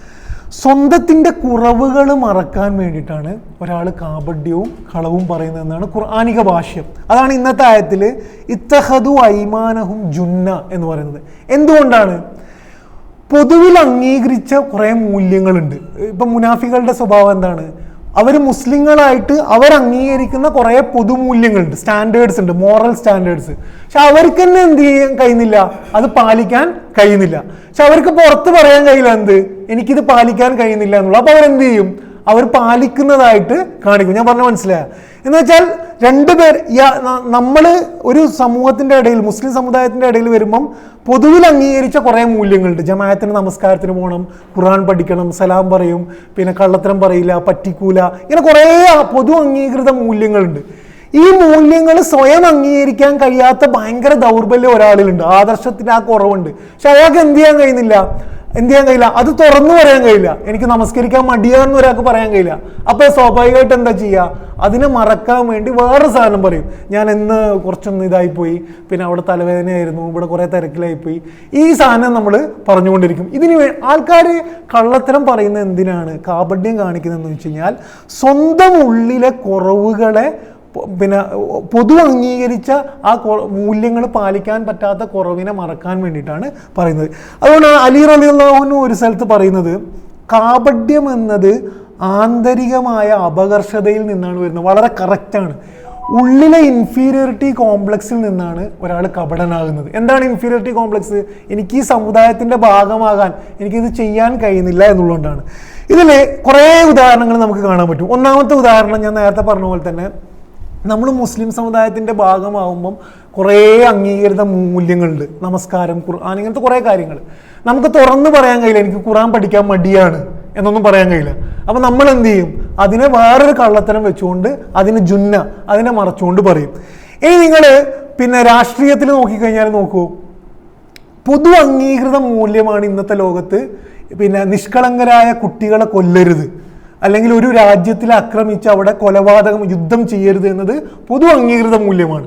സ്വന്തത്തിൻ്റെ കുറവുകൾ മറക്കാൻ വേണ്ടിയിട്ടാണ് ഒരാൾ കാപഢ്യവും കളവും പറയുന്നതെന്നാണ് ഖുർആനിക ഭാഷ്യം. അതാണ് ഇന്നത്തെ ആയത്തിൽ ഇത്തഹദു ഐമാനഹും ജുന്ന എന്ന് പറയുന്നത്. എന്തുകൊണ്ടാണ്? പൊതുവിൽ അംഗീകരിച്ച കുറേ മൂല്യങ്ങളുണ്ട്. ഇപ്പം മുനാഫികളുടെ സ്വഭാവം എന്താണ്? അവർ മുസ്ലിങ്ങളായിട്ട് അവർ അംഗീകരിക്കുന്ന കുറേ പൊതുമൂല്യങ്ങളുണ്ട്, സ്റ്റാൻഡേർഡ്സ് ഉണ്ട്, മോറൽ സ്റ്റാൻഡേർഡ്സ്. പക്ഷെ അവർക്ക് തന്നെ എന്ത് ചെയ്യാൻ കഴിയുന്നില്ല, അത് പാലിക്കാൻ കഴിയുന്നില്ല. പക്ഷെ അവർക്ക് പുറത്ത് പറയാൻ കഴിയില്ല എന്ത്, എനിക്കിത് പാലിക്കാൻ കഴിയുന്നില്ല എന്നുള്ളത്. അപ്പോൾ അവരെന്ത് ചെയ്യും? അവർ പാലിക്കുന്നതായിട്ട് കാണിക്കും. ഞാൻ പറഞ്ഞ മനസ്സിലായ എന്ന് വെച്ചാൽ രണ്ടുപേർ നമ്മൾ ഒരു സമൂഹത്തിൻ്റെ ഇടയിൽ, മുസ്ലിം സമുദായത്തിൻ്റെ ഇടയിൽ വരുമ്പം പൊതുവിൽ അംഗീകരിച്ച കുറേ മൂല്യങ്ങളുണ്ട്. ജമാഅത്തിന് നമസ്കാരത്തിന് പോകണം, ഖുർആൻ പഠിക്കണം, സലാം പറയും, പിന്നെ കള്ളത്തരം പറയില്ല, പറ്റിക്കൂല, ഇങ്ങനെ കുറേ പൊതു അംഗീകൃത മൂല്യങ്ങളുണ്ട്. ഈ മൂല്യങ്ങൾ സ്വയം അംഗീകരിക്കാൻ കഴിയാത്ത ഭയങ്കര ദൗർബല്യം ഒരാളിലുണ്ട്, ആദർശത്തിന് ആ കുറവുണ്ട്. പക്ഷെ അയാൾക്ക് എന്ത് ചെയ്യാൻ കഴിയുന്നില്ല, അത് തുറന്നു പറയാൻ കഴിയില്ല. എനിക്ക് നമസ്കരിക്കാൻ മടിയാണെന്ന് ഒരാൾക്ക് പറയാൻ കഴിയില്ല. അപ്പോൾ സ്വാഭാവികമായിട്ട് എന്താ ചെയ്യുക? അതിനെ മറക്കാൻ വേണ്ടി വേറെ സാധനം പറയും. ഞാൻ ഇന്ന് കുറച്ചൊന്ന് ഇതായിപ്പോയി, പിന്നെ അവിടെ തലവേദനയായിരുന്നു, ഇവിടെ കുറേ തിരക്കിലായിപ്പോയി, ഈ സാധനം നമ്മൾ പറഞ്ഞുകൊണ്ടിരിക്കും. ഇതിന് ആൾക്കാർ കള്ളത്തരം പറയുന്നത് എന്തിനാണ്, കാപഢ്യം കാണിക്കുന്നതെന്ന് വെച്ച് കഴിഞ്ഞാൽ സ്വന്തം ഉള്ളിലെ കുറവുകളെ, പിന്നെ പൊതു അംഗീകരിച്ച ആ മൂല്യങ്ങൾ പാലിക്കാൻ പറ്റാത്ത കുറവിനെ മറക്കാൻ വേണ്ടിയിട്ടാണ് പറയുന്നത്. അതുകൊണ്ടാണ് അലി റളിയല്ലാഹു അൻഹു ഒരു സ്ഥലത്ത് പറയുന്നത്, കാപഢ്യം എന്നത് ആന്തരികമായ അപകർഷതയിൽ നിന്നാണ് വരുന്നത്. വളരെ കറക്റ്റാണ്. ഉള്ളിലെ ഇൻഫീരിയറിറ്റി കോംപ്ലക്സിൽ നിന്നാണ് ഒരാൾ കപടനാകുന്നത്. എന്താണ് ഇൻഫീരിയറിറ്റി കോംപ്ലക്സ്? എനിക്ക് ഈ സമുദായത്തിൻ്റെ ഭാഗമാകാൻ എനിക്കിത് ചെയ്യാൻ കഴിയുന്നില്ല എന്നുള്ളതുകൊണ്ടാണ്. ഇതിൽ കുറേ ഉദാഹരണങ്ങൾ നമുക്ക് കാണാൻ പറ്റും. ഒന്നാമത്തെ ഉദാഹരണം ഞാൻ നേരത്തെ പറഞ്ഞ പോലെ തന്നെ, നമ്മൾ മുസ്ലിം സമുദായത്തിൻ്റെ ഭാഗമാകുമ്പം കുറേ അംഗീകൃത മൂല്യങ്ങളുണ്ട്, നമസ്കാരം, ഖുർആൻ, ഇങ്ങനത്തെ കുറേ കാര്യങ്ങൾ. നമുക്ക് തുറന്ന് പറയാൻ കഴിയില്ല എനിക്ക് ഖുർആൻ പഠിക്കാൻ മടിയാണ് എന്നൊന്നും പറയാൻ കഴിയില്ല. അപ്പം നമ്മൾ എന്ത് ചെയ്യും? അതിനെ വേറൊരു കള്ളത്തരം വെച്ചുകൊണ്ട് അതിന് ജുന്ന, അതിനെ മറച്ചുകൊണ്ട് പറയും. ഇനി നിങ്ങൾ പിന്നെ രാഷ്ട്രീയത്തിൽ നോക്കിക്കഴിഞ്ഞാൽ നോക്കൂ, പൊതു അംഗീകൃത മൂല്യമാണ് ഇന്നത്തെ ലോകത്ത് പിന്നെ നിഷ്കളങ്കരായ കുട്ടികളെ കൊല്ലരുത്, അല്ലെങ്കിൽ ഒരു രാജ്യത്തിൽ ആക്രമിച്ച് അവിടെ കൊലപാതകം, യുദ്ധം ചെയ്യരുത് എന്നത് പൊതു അംഗീകൃത മൂല്യമാണ്.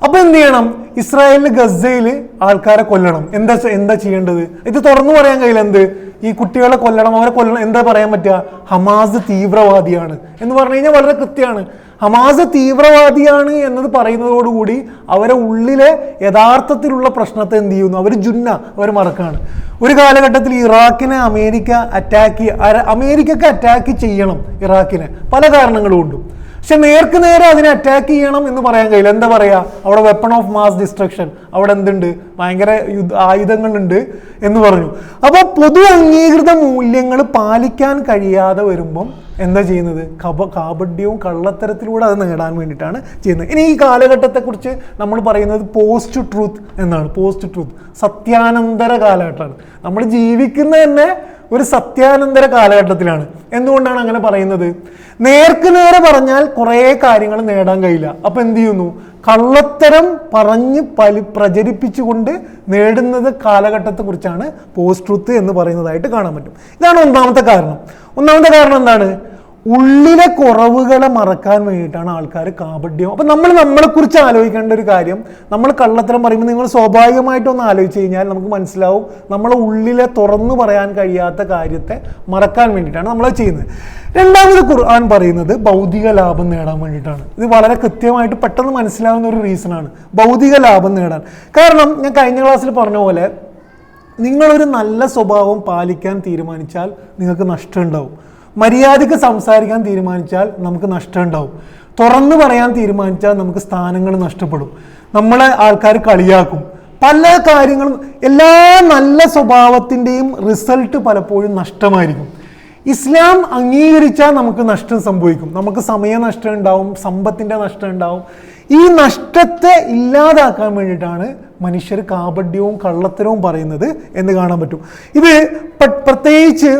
അപ്പോൾ എന്ത് ചെയ്യണം? ഇസ്രായേലിൽ ഗസയിൽ ആൾക്കാരെ കൊല്ലണം. എന്താ ചെയ്യേണ്ടത്? ഇത് തുറന്നു പറയാൻ കഴിയില്ല. എന്ത്, ഈ കുട്ടികളെ കൊല്ലണം, അവരെ കൊല്ലണം, എന്താ പറയാൻ പറ്റുക? ഹമാസ് തീവ്രവാദിയാണ് എന്ന് പറഞ്ഞു കഴിഞ്ഞാൽ വളരെ കൃത്യമാണ്. ഹമാസ് തീവ്രവാദിയാണ് എന്നത് പറയുന്നതോടുകൂടി അവരെ ഉള്ളിലെ യഥാർത്ഥത്തിലുള്ള പ്രശ്നത്തെ എന്ത് ചെയ്യുന്നു? അവർ ജുന്ന, അവർ മറക്കാണ്. ഒരു കാലഘട്ടത്തിൽ ഇറാഖിനെ അമേരിക്കക്ക് അറ്റാക്ക് ചെയ്യണം ഇറാഖിനെ, പല കാരണങ്ങളും ഉണ്ട്. പക്ഷെ നേർക്ക് നേരെ അതിനെ അറ്റാക്ക് ചെയ്യണം എന്ന് പറയാൻ കഴിയില്ല. എന്താ പറയുക? അവിടെ വെപ്പൺ ഓഫ് മാസ് ഡിസ്ട്രക്ഷൻ, അവിടെ എന്തുണ്ട്, ഭയങ്കര ആയുധങ്ങളുണ്ട് എന്ന് പറഞ്ഞു. അപ്പോൾ പൊതു അംഗീകൃത മൂല്യങ്ങൾ പാലിക്കാൻ കഴിയാതെ വരുമ്പം എന്താ ചെയ്യുന്നത്? കാപഢ്യവും കള്ളത്തരത്തിലൂടെ അത് നേടാൻ വേണ്ടിയിട്ടാണ് ചെയ്യുന്നത്. ഇനി ഈ കാലഘട്ടത്തെക്കുറിച്ച് നമ്മൾ പറയുന്നത് പോസ്റ്റ് ട്രൂത്ത് എന്നാണ്. പോസ്റ്റ് ട്രൂത്ത്, സത്യാനന്തര കാലഘട്ടമാണ്. നമ്മൾ ജീവിക്കുന്നത് തന്നെ ഒരു സത്യാനന്തര കാലഘട്ടത്തിലാണ്. എന്തുകൊണ്ടാണ് അങ്ങനെ പറയുന്നത്? നേർക്ക് നേരെ പറഞ്ഞാൽ കുറേ കാര്യങ്ങൾ നേടാൻ കഴിയില്ല. അപ്പം എന്ത് ചെയ്യുന്നു? കള്ളത്തരം പറഞ്ഞ് പ്രചരിപ്പിച്ചുകൊണ്ട് നേടുന്നത് കാലഘട്ടത്തെക്കുറിച്ചാണ് പോസ്റ്റ് ട്രൂത്ത് എന്ന് പറയുന്നതായിട്ട് കാണാൻ പറ്റും. ഇതാണ് ഒന്നാമത്തെ കാരണം. ഒന്നാമത്തെ കാരണം എന്താണ്? ഉള്ളിലെ കുറവുകളെ മറക്കാൻ വേണ്ടിയിട്ടാണ് ആൾക്കാർ കാപഢ്യം. അപ്പം നമ്മളെക്കുറിച്ച് ആലോചിക്കേണ്ട ഒരു കാര്യം, നമ്മൾ കള്ളത്തരം പറയുമ്പോൾ നിങ്ങൾ സ്വാഭാവികമായിട്ടൊന്ന് ആലോചിച്ച് കഴിഞ്ഞാൽ നമുക്ക് മനസ്സിലാവും, നമ്മളെ ഉള്ളിലെ തുറന്നു പറയാൻ കഴിയാത്ത കാര്യത്തെ മറക്കാൻ വേണ്ടിയിട്ടാണ് നമ്മളത് ചെയ്യുന്നത്. രണ്ടാമത് ഖുർആൻ പറയുന്നത് ഭൗതിക ലാഭം നേടാൻ വേണ്ടിയിട്ടാണ്. ഇത് വളരെ കൃത്യമായിട്ട് പെട്ടെന്ന് മനസ്സിലാവുന്ന ഒരു റീസണാണ്, ഭൗതിക ലാഭം നേടാൻ. കാരണം ഞാൻ കഴിഞ്ഞ ക്ലാസ്സിൽ പറഞ്ഞ പോലെ, നിങ്ങളൊരു നല്ല സ്വഭാവം പാലിക്കാൻ തീരുമാനിച്ചാൽ നിങ്ങൾക്ക് നഷ്ടം ഉണ്ടാവും. മര്യാദയ്ക്ക് സംസാരിക്കാൻ തീരുമാനിച്ചാൽ നമുക്ക് നഷ്ടം ഉണ്ടാവും. തുറന്നു പറയാൻ തീരുമാനിച്ചാൽ നമുക്ക് സ്ഥാനങ്ങൾ നഷ്ടപ്പെടും. നമ്മളെ ആൾക്കാർ കളിയാക്കും. പല കാര്യങ്ങളും, എല്ലാ നല്ല സ്വഭാവത്തിൻ്റെയും റിസൾട്ട് പലപ്പോഴും നഷ്ടമായിരിക്കും. ഇസ്ലാം അംഗീകരിച്ചാൽ നമുക്ക് നഷ്ടം സംഭവിക്കും. നമുക്ക് സമയനഷ്ടം ഉണ്ടാവും, സമ്പത്തിൻ്റെ നഷ്ടം ഉണ്ടാവും. ഈ നഷ്ടത്തെ ഇല്ലാതാക്കാൻ വേണ്ടിയിട്ടാണ് മനുഷ്യർ കാപഢ്യവും കള്ളത്തരവും പറയുന്നത് എന്ന് കാണാൻ പറ്റും. ഇത് പ്രത്യേകിച്ച്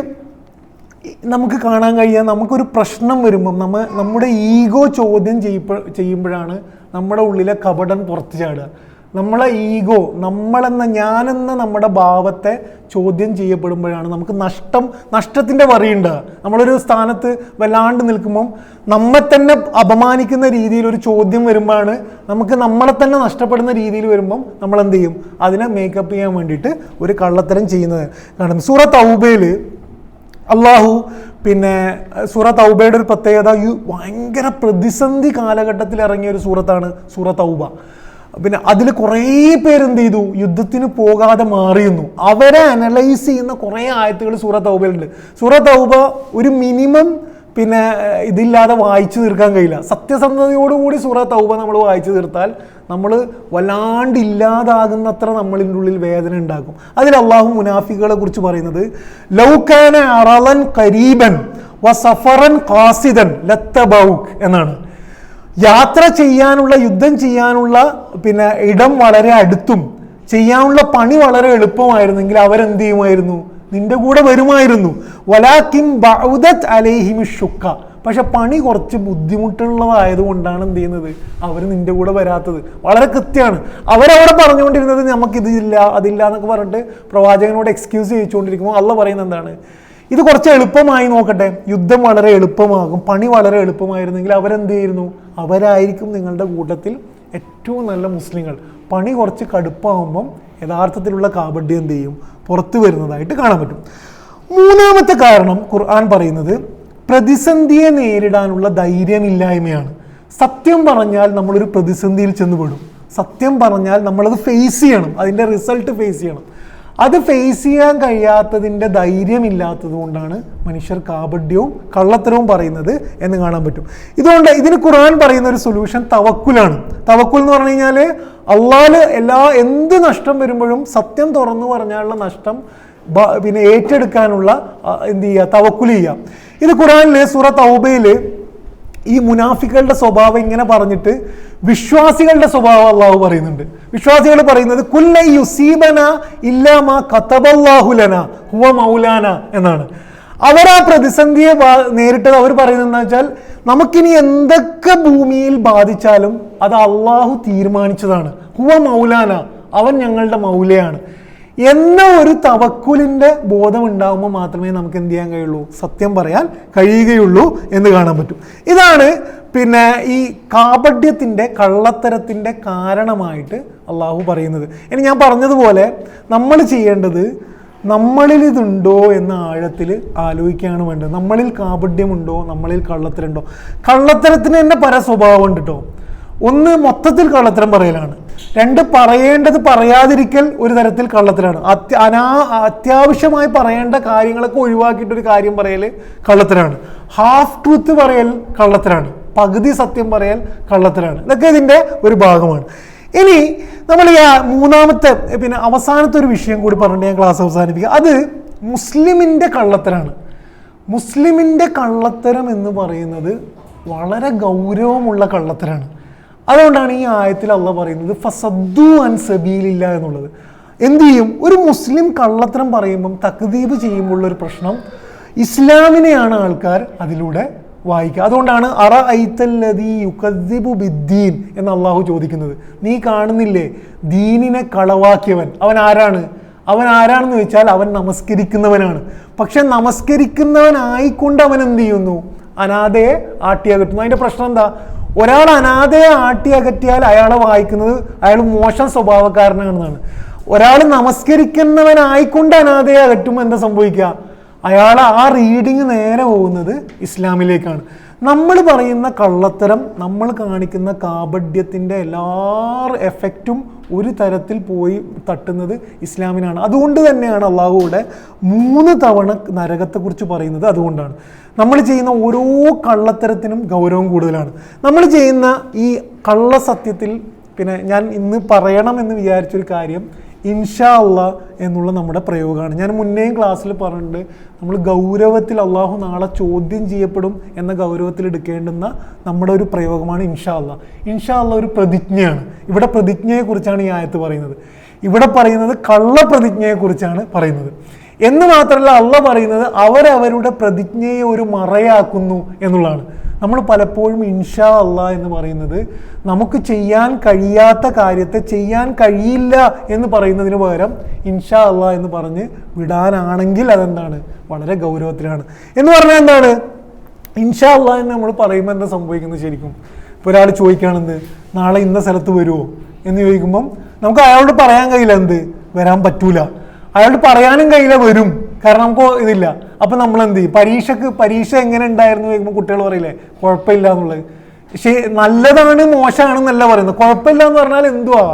നമുക്ക് കാണാൻ കഴിയുക, നമുക്കൊരു പ്രശ്നം വരുമ്പം നമ്മുടെ ഈഗോ ചോദ്യം ചെയ്യുമ്പോഴാണ് നമ്മുടെ ഉള്ളിലെ കപടൻ പുറത്തു ചാടുക. നമ്മളെ ഈഗോ, ഞാനെന്ന നമ്മുടെ ഭാവത്തെ ചോദ്യം ചെയ്യപ്പെടുമ്പോഴാണ് നമുക്ക് നഷ്ടത്തിൻ്റെ വറിയുണ്ടാകുക. നമ്മളൊരു സ്ഥാനത്ത് വല്ലാണ്ട് നിൽക്കുമ്പം നമ്മെ തന്നെ അപമാനിക്കുന്ന രീതിയിൽ ഒരു ചോദ്യം വരുമ്പോഴാണ് നമുക്ക് നമ്മളെ തന്നെ നഷ്ടപ്പെടുന്ന രീതിയിൽ വരുമ്പം നമ്മൾ എന്ത് ചെയ്യും? അതിനെ മേക്കപ്പ് ചെയ്യാൻ വേണ്ടിയിട്ട് ഒരു കള്ളത്തരം ചെയ്യുന്നത് കാണും. സൂറത്ത് തൗബയിൽ അള്ളാഹു പിന്നെ സൂറ തൗബയുടെ ഒരു പ്രത്യേകത ഭയങ്കര പ്രതിസന്ധി കാലഘട്ടത്തിൽ ഇറങ്ങിയ ഒരു സൂറത്താണ് സൂറ തൗബ. പിന്നെ അതിൽ കുറേ പേരെന്ത് ചെയ്തു, യുദ്ധത്തിന് പോകാതെ മാറിയുന്നു. അവരെ അനലൈസ് ചെയ്യുന്ന കുറേ ആയത്തുകൾ സൂറ തൗബയിലുണ്ട്. സൂറ തൗബ ഒരു മിനിമം പിന്നെ ഇതില്ലാതെ വായിച്ചു തീർക്കാൻ കഴിയില്ല. സത്യസന്ധതയോടുകൂടി സൂറ തൗബ നമ്മൾ വായിച്ചു തീർത്താൽ നമ്മൾ വല്ലാണ്ട് ഇല്ലാതാകുന്നത്ര നമ്മളിൻ്റെ ഉള്ളിൽ വേദന ഉണ്ടാക്കും. അതിൽ അള്ളാഹു മുനാഫിക്കുകളെ കുറിച്ച് പറയുന്നത് ലൗകാന അറളൻ ഖരീബൻ വസഫറൻ ഖാസിദൻ ലത്തബൗക് എന്നാണ്. യാത്ര ചെയ്യാനുള്ള, യുദ്ധം ചെയ്യാനുള്ള പിന്നെ ഇടം വളരെ അടുത്തും ചെയ്യാനുള്ള പണി വളരെ എളുപ്പമായിരുന്നെങ്കിൽ അവരെന്ത് ചെയ്യുമായിരുന്നു, നിന്റെ കൂടെ വരുമായിരുന്നു. വലാകിൻ ബഉദത് അലൈഹിമി ശുക്ക, പക്ഷെ പണി കുറച്ച് ബുദ്ധിമുട്ടുള്ളതായതുകൊണ്ടാണ് എന്ത് ചെയ്യുന്നത്, അവർ നിന്റെ കൂടെ വരാത്തത്. വളരെ കൃത്യമാണ്. അവരവിടെ പറഞ്ഞുകൊണ്ടിരുന്നത് നമുക്കിതില്ല അതില്ല എന്നൊക്കെ പറഞ്ഞിട്ട് പ്രവാചകനോട് എക്സ്ക്യൂസ് ചെയ്യിച്ചുകൊണ്ടിരിക്കുമ്പോൾ അള്ളാഹ് പറയുന്നത് എന്താണ്, ഇത് കുറച്ച് എളുപ്പമായി നോക്കട്ടെ, യുദ്ധം വളരെ എളുപ്പമാകും, പണി വളരെ എളുപ്പമായിരുന്നെങ്കിൽ അവരെന്ത് ചെയ്യുന്നു, അവരായിരിക്കും നിങ്ങളുടെ കൂട്ടത്തിൽ ഏറ്റവും നല്ല മുസ്ലിങ്ങൾ. പണി കുറച്ച് കടുപ്പാകുമ്പം യഥാർത്ഥത്തിലുള്ള കാപഡ്യം എന്ത് ചെയ്യും, പുറത്തു വരുന്നതായിട്ട് കാണാൻ പറ്റും. മൂന്നാമത്തെ കാരണം ഖുർആൻ പറയുന്നത് പ്രതിസന്ധിയെ നേരിടാനുള്ള ധൈര്യമില്ലായ്മയാണ്. സത്യം പറഞ്ഞാൽ നമ്മളൊരു പ്രതിസന്ധിയിൽ ചെന്നുപെടും. സത്യം പറഞ്ഞാൽ നമ്മളത് ഫേസ് ചെയ്യണം, അതിൻ്റെ റിസൾട്ട് ഫേസ് ചെയ്യണം. അത് ഫേസ് ചെയ്യാൻ കഴിയാത്തതിൻ്റെ ധൈര്യമില്ലാത്തത് കൊണ്ടാണ് മനുഷ്യർ കാപഡ്യവും കള്ളത്തരവും പറയുന്നത് എന്ന് കാണാൻ പറ്റും. ഇതുകൊണ്ട് ഇതിന് ഖുർആൻ പറയുന്ന ഒരു സൊല്യൂഷൻ തവക്കുലാണ്. തവക്കുൽ എന്ന് പറഞ്ഞു കഴിഞ്ഞാൽ അള്ളാഹ് എന്ത് നഷ്ടം വരുമ്പോഴും സത്യം തുറന്നു പറഞ്ഞാലുള്ള നഷ്ടം പിന്നെ ഏറ്റെടുക്കാനുള്ള എന്ത് ചെയ്യുക, തവക്കുൽ ചെയ്യുക. ഇത് ഖുർആനിലെ സൂറ തൗബയിൽ ഈ മുനാഫികളുടെ സ്വഭാവം ഇങ്ങനെ പറഞ്ഞിട്ട് വിശ്വാസികളുടെ സ്വഭാവം അള്ളാഹു പറയുന്നുണ്ട്. വിശ്വാസികൾ പറയുന്നത് കുല്ലൈ യുസീബന ഇല്ലാ മാ കതബല്ലാഹു ലനാ ഹുവ മൗലാന എന്നാണ്. അവർ ആ പ്രതിസന്ധിയെ നേരിട്ടത് അവർ പറയുന്നത് എന്താ വെച്ചാൽ, നമുക്കിനി എന്തൊക്കെ ഭൂമിയിൽ ബാധിച്ചാലും അത് അള്ളാഹു തീരുമാനിച്ചതാണ്. ഹുവ മൗലാന, അവൻ ഞങ്ങളുടെ മൗലയാണ് എന്ന ഒരു തവക്കുലിൻ്റെ ബോധം ഉണ്ടാകുമ്പോൾ മാത്രമേ നമുക്ക് എന്ത് ചെയ്യാൻ കഴിയുള്ളൂ, സത്യം പറയാൻ കഴിയുകയുള്ളൂ എന്ന് കാണാൻ പറ്റും. ഇതാണ് പിന്നെ ഈ കാപഡ്യത്തിൻ്റെ, കള്ളത്തരത്തിൻ്റെ കാരണമായിട്ട് അള്ളാഹു പറയുന്നത്. ഇനി ഞാൻ പറഞ്ഞതുപോലെ നമ്മൾ ചെയ്യേണ്ടത് നമ്മളിൽ ഇതുണ്ടോ എന്ന ആഴത്തിൽ ആലോചിക്കുകയാണ് വേണ്ടത്. നമ്മളിൽ കാപഡ്യമുണ്ടോ, നമ്മളിൽ കള്ളത്തരമുണ്ടോ. കള്ളത്തരത്തിന് തന്നെ പല സ്വഭാവം ഉണ്ട് കേട്ടോ. ഒന്ന് മൊത്തത്തിൽ കള്ളത്തരം പറയലാണ്. രണ്ട് പറയേണ്ടത് പറയാതിരിക്കൽ ഒരു തരത്തിൽ കള്ളത്തരാണ്. അത്യാവശ്യമായി പറയേണ്ട കാര്യങ്ങളൊക്കെ ഒഴിവാക്കിയിട്ടൊരു കാര്യം പറയൽ കള്ളത്തരാണ്. ഹാഫ് ട്രൂത്ത് പറയൽ കള്ളത്തരാണ്. പകുതി സത്യം പറയൽ കള്ളത്തരാണ്. ഇതൊക്കെ ഇതിൻ്റെ ഒരു ഭാഗമാണ്. ഇനി നമ്മൾ ഈ മൂന്നാമത്തെ പിന്നെ അവസാനത്തെ ഒരു വിഷയം കൂടി പറഞ്ഞിട്ട് ഞാൻ ക്ലാസ് അവസാനിപ്പിക്കുക. അത് മുസ്ലിമിൻ്റെ കള്ളത്തരാണ്. മുസ്ലിമിൻ്റെ കള്ളത്തരം എന്ന് പറയുന്നത് വളരെ ഗൗരവമുള്ള കള്ളത്തരാണ്. അതുകൊണ്ടാണ് ഈ ആയത്തിൽ അള്ളാഹ് പറയുന്നത് ഫസദ്ദു അൻ സബീലില്ല എന്നുള്ളത്. എന്ത് ചെയ്യും, ഒരു മുസ്ലിം കള്ളത്തരം പറയുമ്പം തക്ദീബ് ചെയ്യുമ്പോഴുള്ളൊരു പ്രശ്നം, ഇസ്ലാമിനെയാണ് ആൾക്കാർ അതിലൂടെ വായിക്കുക. അതുകൊണ്ടാണ് അറ ഐത്തല്ലദീ യുകദ്ദിബു ബിദ്ദീൻ എന്ന് അള്ളാഹു ചോദിക്കുന്നത്. നീ കാണുന്നില്ലേ ദീനിനെ കളവാക്കിയവൻ, അവൻ ആരാണ്? അവൻ ആരാണെന്ന് ചോദിച്ചാൽ അവൻ നമസ്കരിക്കുന്നവനാണ്. പക്ഷെ നമസ്കരിക്കുന്നവനായിക്കൊണ്ട് അവൻ എന്ത് ചെയ്യുന്നു, അനാഥയെ ആട്ടിയകറ്റുന്നു. അതിൻ്റെ പ്രശ്നം എന്താ, ഒരാൾ അനാഥയെ ആട്ടിയകറ്റിയാൽ അയാളെ വായിക്കുന്നത് അയാൾ മോശം സ്വഭാവക്കാരനാണെന്നാണ്. ഒരാൾ നമസ്കരിക്കുന്നവനായിക്കൊണ്ട് അനാഥയെ അകറ്റുമ്പോൾ എന്താ സംഭവിക്കുക, അയാൾ ആ റീഡിങ് നേരെ പോകുന്നത് ഇസ്ലാമിലേക്കാണ്. നമ്മൾ പറയുന്ന കള്ളത്തരം, നമ്മൾ കാണിക്കുന്ന കാപഡ്യത്തിൻ്റെ എല്ലാ എഫക്റ്റും ഒരു തരത്തിൽ പോയി തട്ടുന്നത് ഇസ്ലാമിനാണ്. അതുകൊണ്ട് തന്നെയാണ് അള്ളാഹുവിടെ 3 തവണ നരകത്തെക്കുറിച്ച് പറയുന്നത്. അതുകൊണ്ടാണ് നമ്മൾ ചെയ്യുന്ന ഓരോ കള്ളത്തരത്തിനും ഗൗരവം കൂടുതലാണ്. നമ്മൾ ചെയ്യുന്ന ഈ കള്ളസത്യത്തിൽ പിന്നെ ഞാൻ ഇന്ന് പറയണമെന്ന് വിചാരിച്ചൊരു കാര്യം ഇൻഷാ അള്ളാഹ് എന്നുള്ള നമ്മുടെ പ്രയോഗമാണ്. ഞാൻ മുന്നേയും ക്ലാസ്സിൽ പറഞ്ഞിട്ടുണ്ട്, നമ്മൾ ഗൗരവത്തിൽ അള്ളാഹു നാളെ ചോദ്യം ചെയ്യപ്പെടും എന്ന ഗൗരവത്തിൽ എടുക്കേണ്ടുന്ന നമ്മുടെ ഒരു പ്രയോഗമാണ് ഇൻഷാ അള്ളാഹ്. ഇൻഷാ അള്ളാഹ് ഒരു പ്രതിജ്ഞയാണ്. ഇവിടെ പ്രതിജ്ഞയെക്കുറിച്ചാണ് ഈ ആയത്ത് പറയുന്നത്. ഇവിടെ പറയുന്നത് കള്ളപ്രതിജ്ഞയെക്കുറിച്ചാണ് പറയുന്നത്. എന്ന് മാത്രമല്ല അള്ളാഹ് പറയുന്നത് അവരവരുടെ പ്രതിജ്ഞയെ ഒരു മറയാക്കുന്നു എന്നുള്ളതാണ്. നമ്മൾ പലപ്പോഴും ഇൻഷാ അള്ളാഹ് എന്ന് പറയുന്നത് നമുക്ക് ചെയ്യാൻ കഴിയാത്ത കാര്യത്തെ ചെയ്യാൻ കഴിയില്ല എന്ന് പറയുന്നതിന് പകരം ഇൻഷാ അള്ളാഹ് എന്ന് പറഞ്ഞ് വിടാനാണെങ്കിൽ അതെന്താണ്, വളരെ ഗൗരവത്തിലാണ്. എന്ന് പറഞ്ഞാൽ എന്താണ്, ഇൻഷാ അള്ളാഹ് എന്ന് നമ്മൾ പറയുമ്പോൾ എന്താ സംഭവിക്കുന്നത്, ശരിക്കും ഇപ്പോൾ ഒരാൾ ചോദിക്കുകയാണെന്ത് നാളെ ഇന്ന സ്ഥലത്ത് വരുമോ എന്ന് ചോദിക്കുമ്പം നമുക്ക് അയാളോട് പറയാൻ കഴിയില്ല, എന്ത് വരാൻ പറ്റൂല. അയാളോട് പറയാനും കഴിയില്ല വരും. കാരണം നമുക്ക് ഇതില്ല. അപ്പം നമ്മൾ എന്ത് ചെയ്യും? പരീക്ഷ എങ്ങനെ ഉണ്ടായിരുന്നു ചോദിക്കുമ്പോൾ കുട്ടികൾ പറയില്ലേ കുഴപ്പമില്ല എന്നുള്ളത്. പക്ഷേ നല്ലതാണ് മോശമാണെന്നല്ല പറയുന്നത്, കുഴപ്പമില്ല എന്ന് പറഞ്ഞാൽ എന്തുവാ.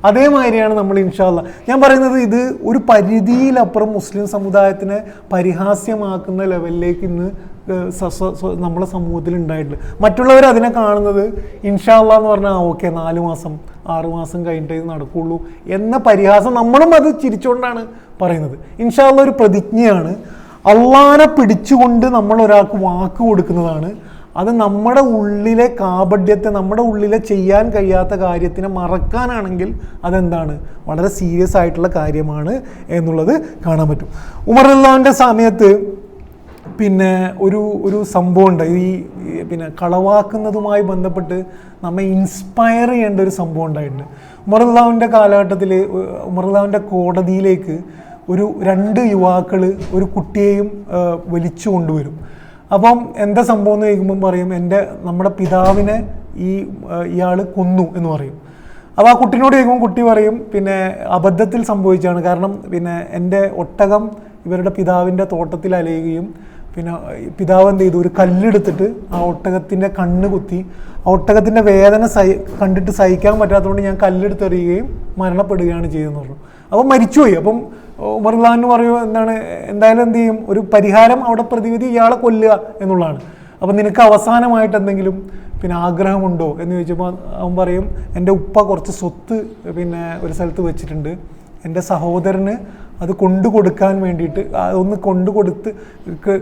അതേമാതിരിയാണ് നമ്മൾ ഇൻഷാ അല്ലാഹ് ഞാൻ പറയുന്നത്. ഇത് ഒരു പരിധിയിലപ്പുറം മുസ്ലിം സമുദായത്തിനെ പരിഹാസ്യമാക്കുന്ന ലെവലിലേക്ക് ഇന്ന് നമ്മളെ സമൂഹത്തിൽ ഉണ്ടായിട്ടുണ്ട്. മറ്റുള്ളവർ അതിനെ കാണുന്നത് ഇൻഷാ അല്ലാഹ് എന്ന് പറഞ്ഞാൽ ഓക്കെ 4 മാസം 6 മാസം കഴിഞ്ഞിട്ടേ ഇത് നടക്കുള്ളൂ എന്ന പരിഹാസം നമ്മളും അത് ചിരിച്ചുകൊണ്ടാണ് പറയുന്നത്. ഇൻഷാ അല്ലാഹ് ഒരു പ്രതിജ്ഞയാണ്. അള്ളാനെ പിടിച്ചുകൊണ്ട് നമ്മൾ ഒരാൾക്ക് വാക്ക് കൊടുക്കുന്നതാണ്. അത് നമ്മുടെ ഉള്ളിലെ കാപഢ്യത്തെ, നമ്മുടെ ഉള്ളിലെ ചെയ്യാൻ കഴിയാത്ത കാര്യത്തിനെ മറക്കാനാണെങ്കിൽ അതെന്താണ്, വളരെ സീരിയസ് ആയിട്ടുള്ള കാര്യമാണ് എന്നുള്ളത് കാണാൻ പറ്റും. ഉമർ റളിയല്ലാഹുവിൻ്റെ സമയത്ത് പിന്നെ ഒരു സംഭവം ഉണ്ട്. പിന്നെ കളവാക്കുന്നതുമായി ബന്ധപ്പെട്ട് നമ്മെ ഇൻസ്പയർ ചെയ്യേണ്ട ഒരു സംഭവം ഉണ്ടായിട്ടുണ്ട്. ഉമർ റളിയല്ലാഹുവിൻ്റെ കാലഘട്ടത്തിൽ ഉമർ റളിയല്ലാഹുവിൻ്റെ കോടതിയിലേക്ക് 2 യുവാക്കൾ ഒരു കുട്ടിയെയും വലിച്ചു കൊണ്ടുവരും. അപ്പം എന്താ സംഭവം എന്ന് ചോദിക്കുമ്പം പറയും നമ്മുടെ പിതാവിനെ ഇയാൾ കൊന്നു എന്ന് പറയും. അപ്പോൾ ആ കുട്ടീനോട് ചോദിക്കുമ്പോൾ കുട്ടി പറയും പിന്നെ അബദ്ധത്തിൽ സംഭവിച്ചാണ്. കാരണം പിന്നെ എൻ്റെ ഒട്ടകം ഇവരുടെ പിതാവിൻ്റെ തോട്ടത്തിൽ അലയുകയും പിന്നെ പിതാവ് എന്ത് ചെയ്തു, ഒരു കല്ലെടുത്തിട്ട് ആ ഒട്ടകത്തിൻ്റെ കണ്ണ് കുത്തി, ആ ഒട്ടകത്തിൻ്റെ വേദന കണ്ടിട്ട് സഹിക്കാൻ പറ്റാത്തതുകൊണ്ട് ഞാൻ കല്ലെടുത്തെറിയുകയും മരണപ്പെടുകയാണ് ചെയ്തതെന്ന് പറഞ്ഞു. അപ്പം മരിച്ചുപോയി. അപ്പം ഉമർ റളിയല്ലാഹു പറയും എന്തായാലും എന്ത് ചെയ്യും, ഒരു പരിഹാരം അവിടെ പ്രതിവിധി ഇയാളെ കൊല്ലുക എന്നുള്ളതാണ്. അപ്പം നിനക്ക് അവസാനമായിട്ട് എന്തെങ്കിലും പിന്നെ ആഗ്രഹമുണ്ടോ എന്ന് ചോദിച്ചപ്പോൾ അവൻ പറയും എൻ്റെ ഉപ്പ കുറച്ച് സ്വത്ത് പിന്നെ ഒരു സ്ഥലത്ത് വെച്ചിട്ടുണ്ട്, എൻ്റെ സഹോദരന് അത് കൊണ്ടുകൊടുക്കാൻ വേണ്ടിയിട്ട് അതൊന്ന്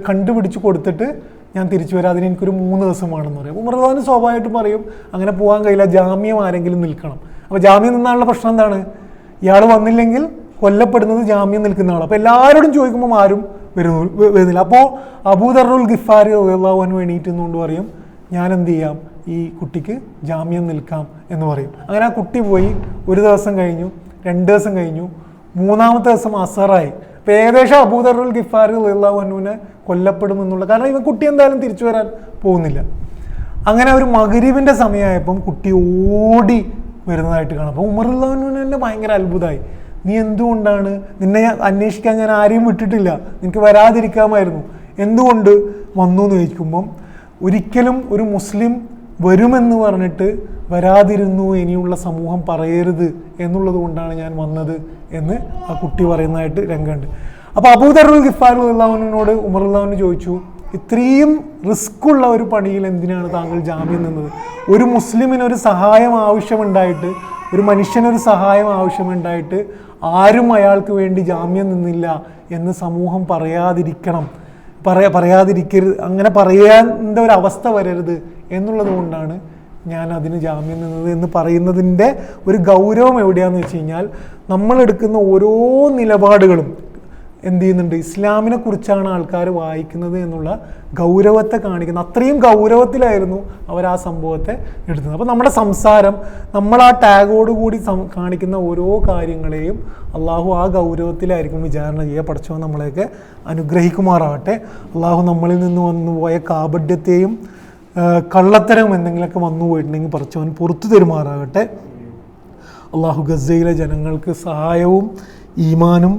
കണ്ടുപിടിച്ച് കൊടുത്തിട്ട് ഞാൻ തിരിച്ചു വരാം, അതിന് എനിക്കൊരു 3 ദിവസം വേണമെന്ന് പറയും. ഉമർ റളിയല്ലാഹു സ്വാഭാവികമായിട്ടും പറയും അങ്ങനെ പോകാൻ കഴിയില്ല, ജാമ്യം ആരെങ്കിലും നിൽക്കണം. അപ്പോൾ ജാമ്യം നിന്നാലുള്ള പ്രശ്നം എന്താണ്, ഇയാൾ വന്നില്ലെങ്കിൽ കൊല്ലപ്പെടുന്നത് ജാമ്യം നിൽക്കുന്ന ആൾ. അപ്പോൾ എല്ലാവരോടും ചോദിക്കുമ്പോൾ ആരും വരുന്നില്ല. അപ്പോൾ അബൂദറുൽ ഗിഫാരി റളിയല്ലാഹു അൻഹു എണീറ്റ് നിന്നുകൊണ്ട് പറയും ഞാൻ എന്ത് ചെയ്യാം, ഈ കുട്ടിക്ക് ജാമ്യം നിൽക്കാം എന്ന് പറയും. അങ്ങനെ ആ കുട്ടി പോയി. 1 ദിവസം കഴിഞ്ഞു, 2 ദിവസം കഴിഞ്ഞു, 3-ാമത്തെ ദിവസം അസറായി. അപ്പോൾ ഏകദേശം അബൂദറുൽ ഗിഫാരി റളിയല്ലാഹു അൻഹുവിനെ കൊല്ലപ്പെടുമെന്നുള്ള, കാരണം ഇവൻ കുട്ടി എന്തായാലും തിരിച്ചു വരാൻ പോകുന്നില്ല. അങ്ങനെ ഒരു മഗ്‌രിബിൻ്റെ സമയമായപ്പം കുട്ടി ഓടി വരുന്നതായിട്ട് കാണാം. അപ്പോൾ ഉമർ റളിയല്ലാഹു അൻഹുവിന് തന്നെ ഭയങ്കര അത്ഭുതമായി. നീ എന്തുകൊണ്ടാണ്, നിന്നെ അന്വേഷിക്കാൻ ഞാൻ ആരെയും വിട്ടിട്ടില്ല, നിനക്ക് വരാതിരിക്കാമായിരുന്നു, എന്തുകൊണ്ട് വന്നു എന്ന് ചോദിക്കുമ്പം ഒരിക്കലും ഒരു മുസ്ലിം വരുമെന്ന് പറഞ്ഞിട്ട് വരാതിരുന്നു ഇനിയുള്ള സമൂഹം പറയരുത് എന്നുള്ളത് കൊണ്ടാണ് ഞാൻ വന്നത് എന്ന് ആ കുട്ടി പറയുന്നതായിട്ട് രംഗമുണ്ട്. അപ്പോൾ അബൂദറുൽ ഗിഫാരി റളിയല്ലാഹു അൻഹുവിനോട് ഉമർ റളിയല്ലാഹു അൻഹു ചോദിച്ചു, ഇത്രയും റിസ്ക് ഉള്ള ഒരു പണിയിൽ എന്തിനാണ് താങ്കൾ ജാമ്യം നിന്നത്? ഒരു മുസ്ലിമിനൊരു സഹായം ആവശ്യമുണ്ടായിട്ട്, ഒരു മനുഷ്യനൊരു സഹായം ആവശ്യമുണ്ടായിട്ട് ആരും അയാൾക്ക് വേണ്ടി ജാമ്യം നിന്നില്ല എന്ന് സമൂഹം പറയാതിരിക്കരുത്, അങ്ങനെ പറയേണ്ട ഒരു അവസ്ഥ വരരുത് എന്നുള്ളത് കൊണ്ടാണ് ഞാൻ അതിന് ജാമ്യം നിന്നത് എന്ന് പറയുന്നതിൻ്റെ ഒരു ഗൗരവം എവിടെയാണെന്ന് വെച്ച് കഴിഞ്ഞാൽ, നമ്മളെടുക്കുന്ന ഓരോ നിലപാടുകളും എന്ത് ചെയ്യുന്നുണ്ട്, ഇസ്ലാമിനെ കുറിച്ചാണ് ആൾക്കാർ വായിക്കുന്നത് എന്നുള്ള ഗൗരവത്തെ കാണിക്കുന്നത്. അത്രയും ഗൗരവത്തിലായിരുന്നു അവർ ആ സംഭവത്തെ എടുത്തത്. അപ്പോൾ നമ്മുടെ സംസാരം, നമ്മൾ ആ ടാഗോടുകൂടി കാണിക്കുന്ന ഓരോ കാര്യങ്ങളെയും അള്ളാഹു ആ ഗൗരവത്തിലായിരിക്കും വിചാരണ ചെയ്യുക. പടച്ചവൻ നമ്മളെയൊക്കെ അനുഗ്രഹിക്കുമാറാകട്ടെ. അള്ളാഹു നമ്മളിൽ നിന്ന് വന്നുപോയ കാപഢ്യത്തെയും കള്ളത്തരവും എന്തെങ്കിലുമൊക്കെ വന്നു പോയിട്ടുണ്ടെങ്കിൽ പടച്ചവൻ പുറത്തു തരുമാറാകട്ടെ. അള്ളാഹു ഗസയിലെ ജനങ്ങൾക്ക് സഹായവും ഈമാനും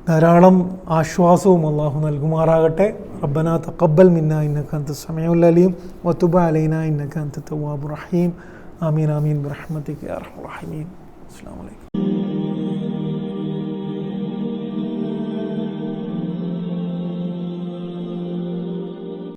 ധാരാളം ആശ്വാസവും അള്ളാഹു നൽകുമാറാകട്ടെ. റബ്ബനാ തഖബ്ബൽ മിന്നാ ഇന്നക അൻതസ് സമീഉൽ അലീം വതുബ് അലൈനാ ഇന്നക അൻതത് തവ്വാബുർ റഹീം. ആമീൻ ആമീൻ ബിറഹ്മതിക യാ അർഹമർ റഹീമീൻ. അസ്സലാമു അലൈക്കും.